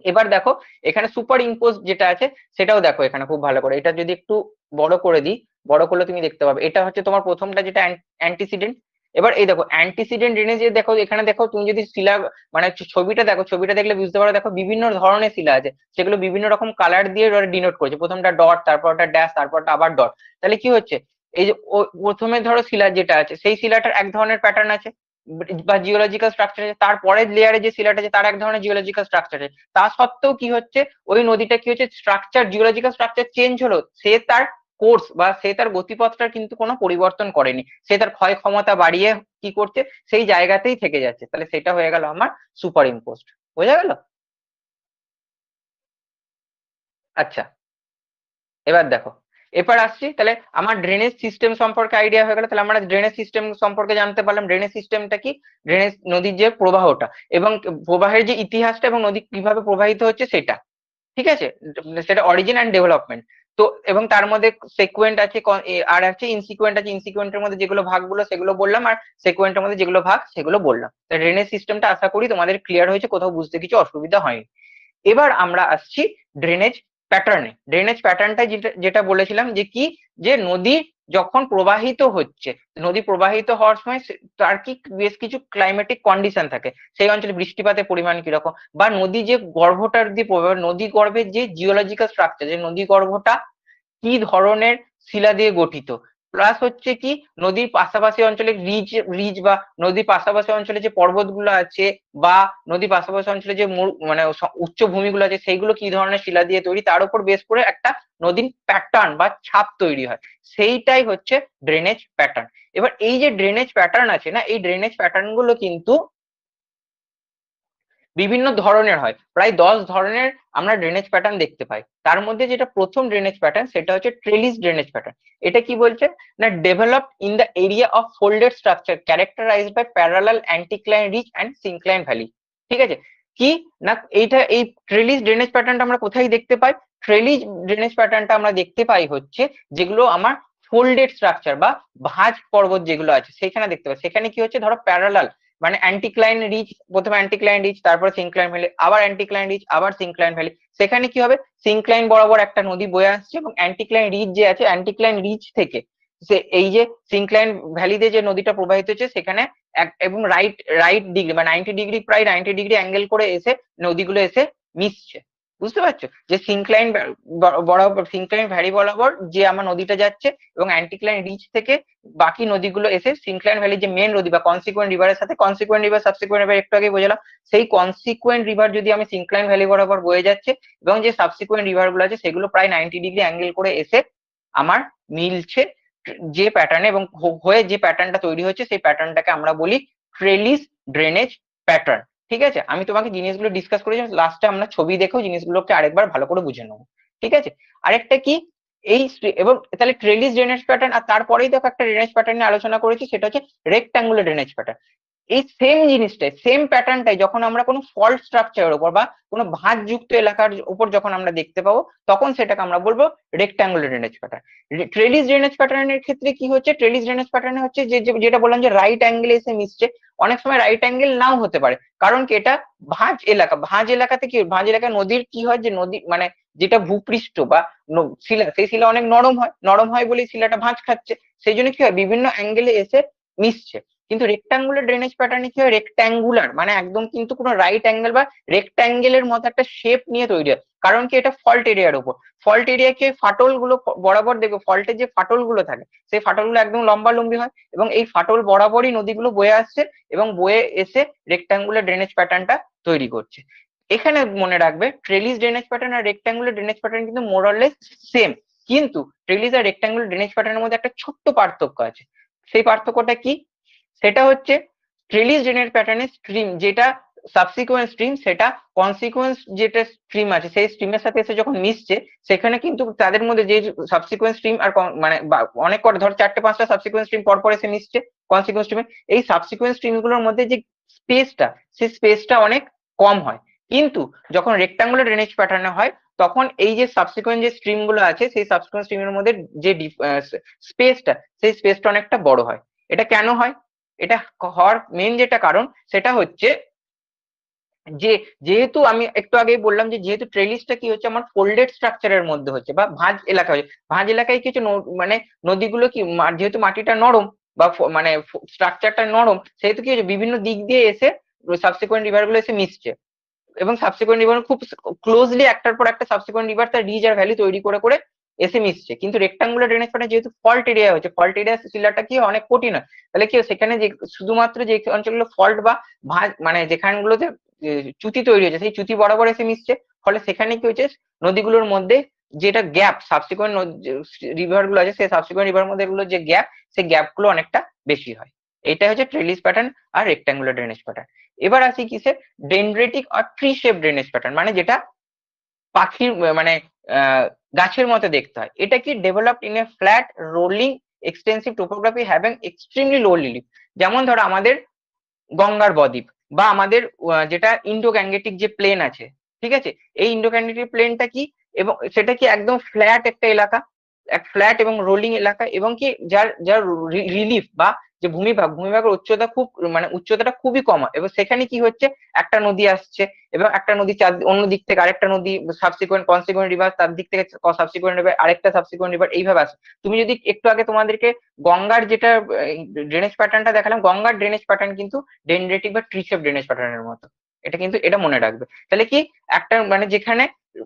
এবার দেখো এখানে সুপার ইম্পোজ যেটা আছে, সেটাও দেখো এখানে খুব ভালো করে, এটা যদি একটু বড় করে দিই, বড় করলে তুমি দেখতে পাবে, এটা হচ্ছে তোমার প্রথমটা যেটা অ্যান্টিসিডেন্ট, এবার এই দেখো অ্যান্টিসিডেন্ট ড্রেনেজে দেখো, এখানে দেখো তুমি যদি শিলা মানে ছবিটা দেখো, ছবিটা দেখলে বুঝতে পারো, দেখো বিভিন্ন ধরনের শিলা আছে, সেগুলো বিভিন্ন রকম কালার দিয়ে ডিনোট করেছে, প্রথমটা ডট, তারপর ওটা ড্যাশ, তারপরটা আবার ডট। তাহলে কি হচ্ছে, এই যে প্রথমে ধরো শিলা যেটা আছে সেই শিলাটার এক ধরনের প্যাটার্ন আছে বা জিওলজিক্যাল স্ট্রাকচার আছে, তারপরের লেয়ারে যে শিলাটা আছে তার এক ধরনের জিওলজিক্যাল স্ট্রাকচার আছে। তা সত্ত্বেও কি হচ্ছে, ওই নদীটা কি হচ্ছে, স্ট্রাকচার জিওলজিক্যাল স্ট্রাকচার চেঞ্জ হলো, সে তার কোর্স বা সে তার গতিপথটার কিন্তু কোনো পরিবর্তন করেনি, সে তার ক্ষয় ক্ষমতা বাড়িয়ে কি করছে, সেই জায়গাতেই থেকে যাচ্ছে। তাহলে সেটা হয়ে গেল আমার সুপার ইম্পোস্ট। বোঝা গেল? আচ্ছা, এবার দেখো, এবার আসছি তাহলে আমার ড্রেনেজ সিস্টেম সম্পর্কে আইডিয়া হয়ে গেল। তাহলে আমরা ড্রেনেজ সিস্টেম সম্পর্কে জানতে পারলাম, ড্রেনেজ সিস্টেমটা কি, ড্রেনেজ নদীর যে প্রবাহটা এবং প্রবাহের যে ইতিহাসটা এবং নদী কিভাবে প্রবাহিত হচ্ছে সেটা, ঠিক আছে, সেটা অরিজিন অ্যান্ড ডেভেলপমেন্ট। তো এবং তার মধ্যে সেকুয়েন্ট আছে, আর আছে ইনসিকুয়েন্ট আছে, ইনসিকুয়েন্টের মধ্যে যেগুলো ভাগগুলো সেগুলো বললাম, আর সেকুয়েন্টের মধ্যে যেগুলো ভাগ সেগুলো বললাম। ড্রেনেজ সিস্টেমটা আশা করি তোমাদের ক্লিয়ার হয়েছে, কোথাও বুঝতে কিছু অসুবিধা হয়নি। এবার আমরা আসছি ড্রেনেজ প্যাটার্নে। ড্রেনেজ প্যাটার্নটা যেটা যেটা বলেছিলাম যে কি, যে নদী যখন প্রবাহিত হচ্ছে, নদী প্রবাহিত হওয়ার সময় তার কি বেশ কিছু ক্লাইমেটিক কন্ডিশন থাকে, সেই অঞ্চলে বৃষ্টিপাতের পরিমাণ কিরকম, বা নদী যে গর্ভটার দিয়ে নদী গর্ভের যে জিওলজিক্যাল স্ট্রাকচার, যে নদী গর্ভটা কি ধরনের শিলা দিয়ে গঠিত, প্লাস হচ্ছে কি নদীর পাশাপাশি অঞ্চলে রিজ রিজ বা নদীর পাশাপাশি অঞ্চলে যে পর্বতগুলো আছে বা নদীর পাশাপাশি অঞ্চলে যে মানে উচ্চ ভূমিগুলো আছে সেইগুলো কি ধরনের শিলা দিয়ে তৈরি, তার উপর বেস করে একটা নদীর প্যাটার্ন বা ছাপ তৈরি হয়, সেইটাই হচ্ছে ড্রেনেজ প্যাটার্ন। এবার এই যে ড্রেনেজ প্যাটার্ন আছে না, এই ড্রেনেজ প্যাটার্ন গুলো কিন্তু বিভিন্ন ধরনের হয়, প্রায় 10 ধরনের আমরা ড্রেনেজ প্যাটার্ন দেখতে পাই। তার মধ্যে যেটা প্রথম ড্রেনেজ প্যাটার্ন সেটা হচ্ছে ট্রেলিস ড্রেনেজ প্যাটার্ন। এটা কি বলছে না, developed in the area of folded structure characterised by parallel anticline ridge and syncline valley. ঠিক আছে, কি না এইটা, এই ট্রেলিস ড্রেনেজ প্যাটার্নটা আমরা কোথায় দেখতে পাই, ট্রেলিস ড্রেনেজ প্যাটার্নটা আমরা দেখতে পাই হচ্ছে যেগুলো আমার ফোল্ডেড স্ট্রাকচার বা ভাঁজ পর্বত যেগুলো আছে সেখানে দেখতে পাই। সেখানে কি হচ্ছে, ধরো প্যারালাল মানে অ্যান্টিক্লাইন রিজ, প্রথমে অ্যান্টিক্লাইন রিজ, তারপর সিনক্লাইন ভ্যালি, আবার অ্যান্টিক্লাইন রিজ, আবার সিনক্লাইন ভ্যালি। সেখানে কি হবে, সিনক্লাইন বরাবর একটা নদী বয়ে আসছে এবং অ্যান্টিক্লাইন রিজ যে আছে, অ্যান্টিক্লাইন রিজ থেকে সে এই যে সিনক্লাইন ভ্যালি দিয়ে যে নদীটা প্রবাহিত হচ্ছে সেখানে এবং রাইট রাইট ডিগ্রি বা 90 ডিগ্রি, প্রায় 90 ডিগ্রি অ্যাঙ্গেল করে এসে নদীগুলো এসে মিশছে। বুঝতে পারছো, যে সিনক্লাইন বরাবর, সিনক্লাইন ভ্যালি বরাবর যে আমার নদীটা যাচ্ছে এবং অ্যান্টিক্লাইন রিজ থেকে বাকি নদীগুলো এসে সিনক্লাইন ভ্যালি যে মেন নদী বা কনসিকুয়েন্ট রিভারের সাথে, কনসিকুয়েন্ট রিভার সাবসিকুয়েন্ট রিভার একটু আগে বোঝালাম, সেই কনসিকুয়েন্ট রিভার যদি আমি সিনক্লাইন ভ্যালি বরাবর বয়ে যাচ্ছে এবং যে সাবসিকুয়েন্ট রিভার গুলো আছে সেগুলো প্রায় 90 ডিগ্রি অ্যাঙ্গেল করে এসে আমার মিলছে যে প্যাটার্নে, এবং হয়ে যে প্যাটার্নটা তৈরি হচ্ছে সেই প্যাটার্নটাকে আমরা বলি ট্রেলিস ড্রেনেজ প্যাটার্ন। ঠিক আছে, আমি তোমাকে জিনিসগুলো ডিসকাস করেছি, লাস্টে আমরা ছবি দেখেও জিনিসগুলোকে আরেকবার ভালো করে বুঝে নেবো। ঠিক আছে, আরেকটা কি, এই এবং তাহলে ট্রেলিস ড্রেনেজ প্যাটার্ন, আর তারপরেই দেখো একটা ড্রেনেজ প্যাটার্ন নিয়ে আলোচনা করেছি সেটা হচ্ছে রেক্ট্যাঙ্গুলার ড্রেনেজ প্যাটার্ন। এই সেম জিনিসটাই, সেম প্যাটার্নটাই যখন আমরা কোনো ফল্ট স্ট্রাকচারের উপর বা কোনো ভাঁজযুক্ত এলাকার উপর যখন আমরা দেখতে পাবো তখন সেটাকে আমরা বলবো rectangular drainage pattern. Trellis drainage প্যাটার্নের ক্ষেত্রে কি হচ্ছে, ট্রেলিস ড্রেনেজ প্যাটার্নে হচ্ছে যে যেটা বললাম যে রাইট অ্যাঙ্গেলে এসে মিশছে, অনেক সময় রাইট অ্যাঙ্গেল নাও হতে পারে, কারণ কি এটা ভাঁজ এলাকা, ভাঁজ এলাকাতে কি, ভাঁজ এলাকায় নদীর কি হয়, যে নদী মানে যেটা ভূপৃষ্ঠ বা শিলা, সেই শিলা অনেক নরম হয়, নরম হয় বলেই শিলাটা ভাঁজ খাচ্ছে, সেই জন্য কি হয় বিভিন্ন অ্যাঙ্গেলে এসে মিশছে। কিন্তু রেক্টাঙ্গুলার ড্রেনেজ প্যাটার্নে কি হয়, রেক্টাঙ্গুলার মানে একদম কিন্তু কোনো রাইট অ্যাঙ্গেল বা রেক্টাঙ্গেলের মতো একটা শেপ নিয়ে তৈরি হয়, কারণ কি এটা ফল্ট এরিয়ার উপর, ফল্ট এরিয়াকে ফাটল গুলো বরাবর দেখবে, ফল্টের যে ফাটল গুলো থাকে সেই ফাটল গুলো একদম লম্বা লম্বি হয় এবং এই ফাটল বরাবরই নদীগুলো বয়ে আসছে এবং বয়ে এসে রেক্টাঙ্গুলার ড্রেনেজ প্যাটার্নটা তৈরি করছে। এখানে মনে রাখবে ট্রেলিস ড্রেনেজ প্যাটার্ন আর রেক্টাঙ্গুলার ড্রেনেজ প্যাটার্ন কিন্তু মোরলেস সেম, কিন্তু ট্রেলিস আর রেক্টাঙ্গুলার ড্রেনেজ প্যাটার্নের মধ্যে একটা ছোট্ট পার্থক্য আছে। সেই পার্থক্যটা কি, সেটা হচ্ছে ট্রেলিস ড্রেনেজ প্যাটার্নের স্ট্রিম যেটা সাবসিকুয়েন্ট স্ট্রিম, সেটা কনসিকুয়েন্স যেটা স্ট্রিম আছে সেই স্ট্রিমের সাথে এসে যখন মিশছে সেখানে কিন্তু তাদের মধ্যে যে সাবসিকুয়েন্ট স্ট্রিম আর মানে অনেক কটা ধর 4-5টা সাবসিকুয়েন্ট স্ট্রিম পর পর এসে মিশছে কনসিকুয়েন্ট স্ট্রিমে, এই সাবসিকুয়েন্ট স্ট্রিম গুলোর মধ্যে যে স্পেসটা, সেই স্পেসটা অনেক কম হয়। কিন্তু যখন রেক্টাঙ্গুলার ড্রেনেজ প্যাটার্নে হয় তখন এই যে সাবসিকুয়েন্ট যে স্ট্রিম গুলো আছে সেই সাবসিকুয়েন্ট স্ট্রিমের মধ্যে যে স্পেসটা, সেই স্পেসটা অনেকটা বড় হয়। এটা কেন হয়, এটা হওয়ার মেন যেটা কারণ সেটা হচ্ছে যে যেহেতু আমি একটু আগেই বললাম যে যেহেতু ট্রেলিসটা কি হচ্ছে আমার ফোল্ডেড স্ট্রাকচারের মধ্যে হচ্ছে বা ভাঁজ এলাকা হচ্ছে, ভাঁজ এলাকায় কিছু মানে নদীগুলো কি যেহেতু মাটিটা নরম বা মানে স্ট্রাকচারটা নরম, সেহেতু কি হচ্ছে বিভিন্ন দিক দিয়ে এসে সাবসিকুয়েন্ট রিভার গুলো এসে মিশছে, এবং সাবসিকুয়েন্ট রিভার খুব ক্লোজলি একটার পর একটা সাবসিকুয়েন্ট রিভার তার রিজ আর ভ্যালি তৈরি করে করে এসে মিশছে। কিন্তু রেক্টাঙ্গুলার ড্রেনেজ প্যাটার্ন যেহেতু ফল্ট এরিয়া হচ্ছে, ফল্ট এরিয়া সিলারটা কি অনেক কঠিন হয়, তাহলে কি সেখানে যে শুধুমাত্র যে অঞ্চলগুলো ফল্ট বা মানে যেখানগুলোতে চ্যুতি তৈরি হয়েছে সেই চ্যুতি বরাবর এসে মিশছে, ফলে সেখানে কি হচ্ছে নদীগুলোর মধ্যে যেটা গ্যাপ সাবসিকুয়েন্ট রিভার গুলো আছে সেই সাবসিকুয়েন্ট রিভার মধ্যে এগুলো যে গ্যাপ, সেই গ্যাপ গুলো অনেকটা বেশি হয়। এটা হচ্ছে ট্রেলিস প্যাটার্ন আর রেক্টাঙ্গুলার ড্রেনেজ প্যাটার্ন। এবার আসি কিসে, ডেনড্রেটিক আর ট্রি শেপ ড্রেনেজ প্যাটার্ন, মানে যেটা পাখির মানে গাছের মতো দেখতে হয়। এটা কি developed in a flat rolling extensive topography having extremely low relief. যেমন ধরো আমাদের গঙ্গার বদ্বীপ বা আমাদের যেটা ইন্ডো গ্যাঙ্গেটিক যে প্লেন আছে, ঠিক আছে, এই ইন্ডো গ্যাঙ্গেটিক প্লেনটা কি, এবং সেটা কি একদম ফ্ল্যাট একটা এলাকা, এক ফ্ল্যাট এবং রোলিং এলাকা, এবং কি যার যার রিলিফ বা যে ভূমিভাগের উচ্চতা খুব মানে উচ্চতাটা খুবই কম হয়, এবং সেখানে কি হচ্ছে একটা নদী আসছে এবং একটা নদী অন্য দিক থেকে আরেকটা নদী সাবসিকুয়েন্ট কনসিকুয়েন্ট রিভার, তার দিক থেকে সাবসিকুয়েন্ট রিভার আরেকটা সাবসিকুয়েন্ট রিভার, এইভাবে আসে। তুমি যদি একটু আগে তোমাদেরকে গঙ্গার যেটা ড্রেনেজ প্যাটার্নটা দেখালাম, গঙ্গার ড্রেনেজ প্যাটার্ন কিন্তু ডেনড্রেটিক বা ট্রি শেপ ড্রেনেজ প্যাটার্নের মতো। এটা কিন্তু এটা মনে রাখবে। তাহলে কি একটা মানে যেখানে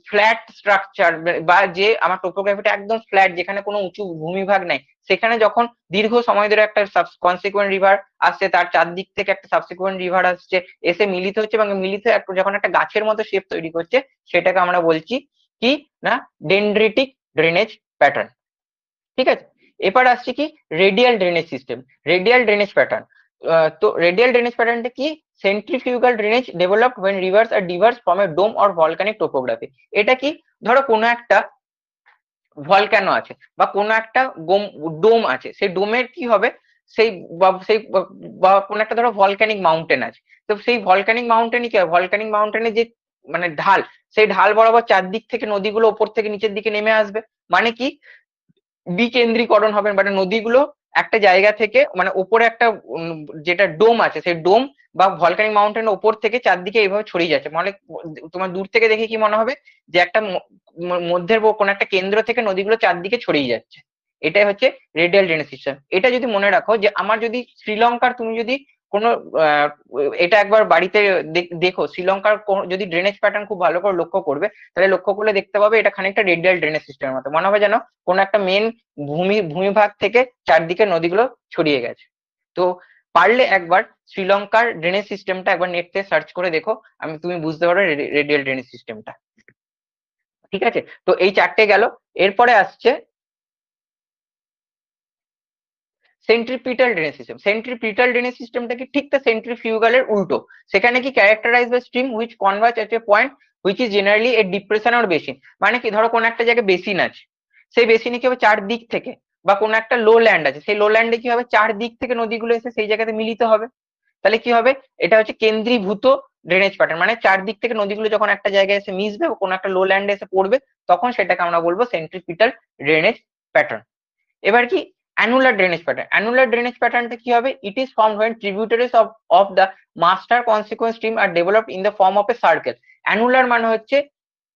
ফ্ল্যাট স্ট্রাকচার বা যে আমার টোপোগ্রাফিটা একদম ফ্ল্যাট, যেখানে কোনো উঁচু ভূমিভাগ নাই, সেখানে যখন দীর্ঘ সময় ধরে একটা কনসিকুয়েন্ট রিভার আসছে, তার চারদিক থেকে একটা সাবসিকুয়েন্ট রিভার আসছে, এসে মিলিত হচ্ছে এবং মিলিত যখন একটা গাছের মতো শেপ তৈরি করছে, সেটাকে আমরা বলছি কি না ডেনড্রেটিক ড্রেনেজ প্যাটার্ন। ঠিক আছে, এবার আসছে কি radial drainage system, radial drainage pattern. তো রেডিয়াল ড্রেনেজ প্যাটার্নটা কি, centrifugal drainage developed when rivers are diverged from a dome or volcanic topography। এটা কি, ধরো কোনো একটা ভলক্যানো আছে বা কোনো একটা ডোম আছে, সেই ডোমের কি হবে, সেই বা কোনো একটা ধরো ভলক্যানিক মাউন্টেন আছে, তো সেই ভলক্যানিক মাউন্টেনে কি হয়, ভলক্যানিক মাউন্টেনে যে মানে ঢাল, সেই ঢাল বরাবর চারদিক থেকে নদীগুলো ওপর থেকে নিচের দিকে নেমে আসবে, মানে কি বিকেন্দ্রীকরণ হবে, মানে নদীগুলো একটা জায়গা থেকে মানে উপরে একটা যেটা ডোম আছে সেই ডোম বা ভলকানিক মাউন্টেনের উপর থেকে চারদিকে এইভাবে ছড়িয়ে যাচ্ছে, মানে তোমার দূর থেকে দেখে কি মনে হবে যে একটা মধ্যের কোনো একটা কেন্দ্র থেকে নদীগুলো চারদিকে ছড়িয়ে যাচ্ছে। এটাই হচ্ছে রেডিয়াল ড্রেনেজ সিস্টেম। এটা যদি মনে রাখো যে আমার যদি শ্রীলঙ্কার তুমি যদি কোনো আহ, এটা একবার বাড়িতে দেখো, শ্রীলঙ্কার যদি ড্রেনেজ প্যাটার্ন খুব ভালো করে লক্ষ্য করবে, তাহলে লক্ষ্য করলে দেখতে পাবে এটা খানিকটা রেডিয়াল ড্রেনেজ সিস্টেমের মতো, মনে হবে যেন কোনো একটা মেন ভূমিভাগ থেকে চারদিকে নদীগুলো ছড়িয়ে গেছে। তো পারলে একবার শ্রীলঙ্কার ড্রেনেজ সিস্টেমটা একবার নেট থেকে সার্চ করে দেখো, তুমি বুঝতে পারো রেডিয়াল ড্রেনেজ সিস্টেমটা। ঠিক আছে, তো এই চারটে গেল। এরপরে আসছে centripetal drainage system. Centripetal drainage সিস্টেমটা কি, ঠিক তা সেন্ট্রিফিউগালের উল্টো। সেখানে কি characterize by stream which converge at a point which is generally a depression or basin. মানে কি ধরো কোনো একটা জায়গায় বেসিন আছে, সেই বেসিনে কি হবে চারদিক থেকে, বা কোনো একটা লো ল্যান্ড আছে, সেই লো ল্যান্ডে কি হবে চারদিক থেকে নদীগুলো এসে সেই জায়গাতে মিলিত হবে। তাহলে কি হবে, এটা হচ্ছে কেন্দ্রীভূত ড্রেনেজ প্যাটার্ন, মানে চারদিক থেকে নদীগুলো যখন একটা জায়গায় এসে মিশবে বা কোনো একটা লো ল্যান্ডে এসে পড়বে, তখন সেটাকে আমরা বলবো সেন্ট্রিপিটাল ড্রেনেজ প্যাটার্ন। এবার কি annular drainage pattern, annular drainage প্যাটার্নটা কি হবে, it is formed when tributaries of the master consequent stream are developed in the form of a circle। Annular মানে হচ্ছে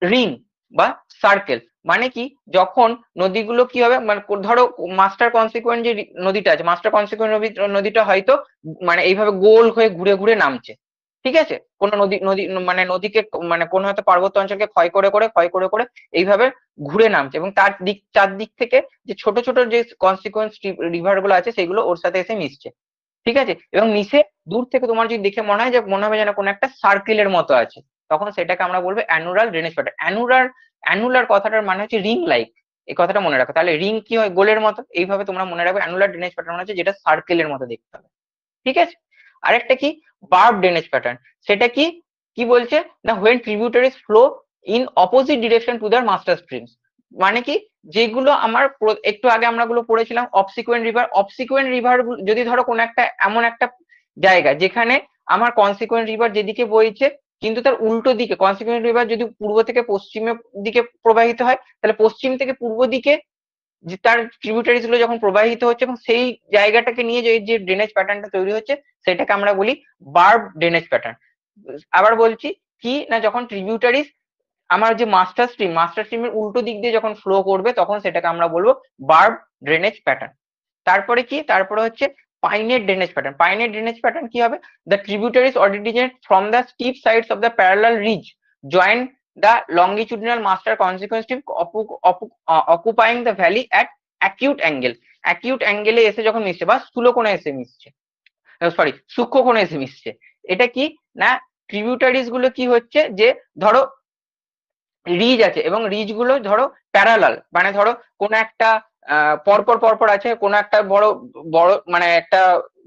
রিং বা সার্কেল, মানে কি যখন নদীগুলো কি হবে, মানে ধরো মাস্টার কনসিকুয়েন্ট যে নদীটা আছে, মাস্টার কনসিকুয়েন্ট নদীটা হয়তো মানে এইভাবে গোল হয়ে ঘুরে ঘুরে নামছে, ঠিক আছে, কোন নদী নদী মানে নদীকে মানে কোন হয়তো পার্বত্য অঞ্চলকে ক্ষয় করে এইভাবে ঘুরে নামছে, এবং তার চারদিক থেকে যে ছোট ছোট যে কনসিকুয়েন্স রিভার গুলো আছে সেগুলো ওর সাথে এসে মিশছে, ঠিক আছে, এবং মিশে দূর থেকে তোমার যদি দেখে মনে হয় যে মনে হবে যেন কোনো একটা সার্কেলের মতো আছে, তখন সেটাকে আমরা বলবো অ্যানুলার ড্রেনেজ প্যাটার্ন। অ্যানুলার কথাটার মানে হচ্ছে রিং লাইক, এই কথাটা মনে রাখো। তাহলে রিং কি হয়, গোলের মতো, এইভাবে তোমরা মনে রাখবে অ্যানুলার ড্রেনেজ প্যাটার্ন হচ্ছে যেটা সার্কেলের মতো দেখতে হবে। ঠিক আছে, আরেকটা কি বার্ব ড্রেনেজ প্যাটার্ন। সেটা কি কি বলছে না, when tributaries flow in opposite direction to their master streams. মানে কি যেগুলো আমার একটু আগে আমরা গুলো পড়েছিলাম অবসিকুয়েন্ট রিভার যদি ধরো কোন একটা এমন একটা জায়গা যেখানে আমার কনসিকুয়েন্ট রিভার যেদিকে বইছে, কিন্তু তার উল্টো দিকে কনসিকুয়েন্ট রিভার যদি পূর্ব থেকে পশ্চিমের দিকে প্রবাহিত হয়, তাহলে পশ্চিম থেকে পূর্ব দিকে যে তার ট্রিবিউটারিজ গুলো যখন প্রবাহিত হচ্ছে এবং সেই জায়গাটাকে নিয়ে যে ড্রেনেজ প্যাটার্নটা তৈরি হচ্ছে, সেটাকে আমরা বলি বার্ব ড্রেনেজ প্যাটার্ন। আবার বলছি কি না, যখন ট্রিবিউটারিজ আমার যে মাস্টার স্ট্রিমের উল্টো দিক দিয়ে যখন ফ্লো করবে, তখন সেটাকে আমরা বলবো বার্ব ড্রেনেজ প্যাটার্ন। তারপরে কি, তারপরে হচ্ছে pinnate drainage pattern. Pinnate drainage pattern কি হবে, the tributaries originate from the steep sides of the parallel ridge join the longitudinal master consequently occupying the valley at acute angle. Acute অ্যাঙ্গেলে এসে যখন মিশছে বা স্থূল কোণে এসে মিশছে, সরি সূক্ষ্ম কোণে এসে মিশছে, এটা কি না, ট্রিবিউটারিজ গুলো কি হচ্ছে যে ধরো রিজ আছে এবং রিজ গুলো ধরো প্যারালাল, মানে ধরো কোন একটা পরপর পরপর আছে, কোন একটা বড় বড় মানে একটা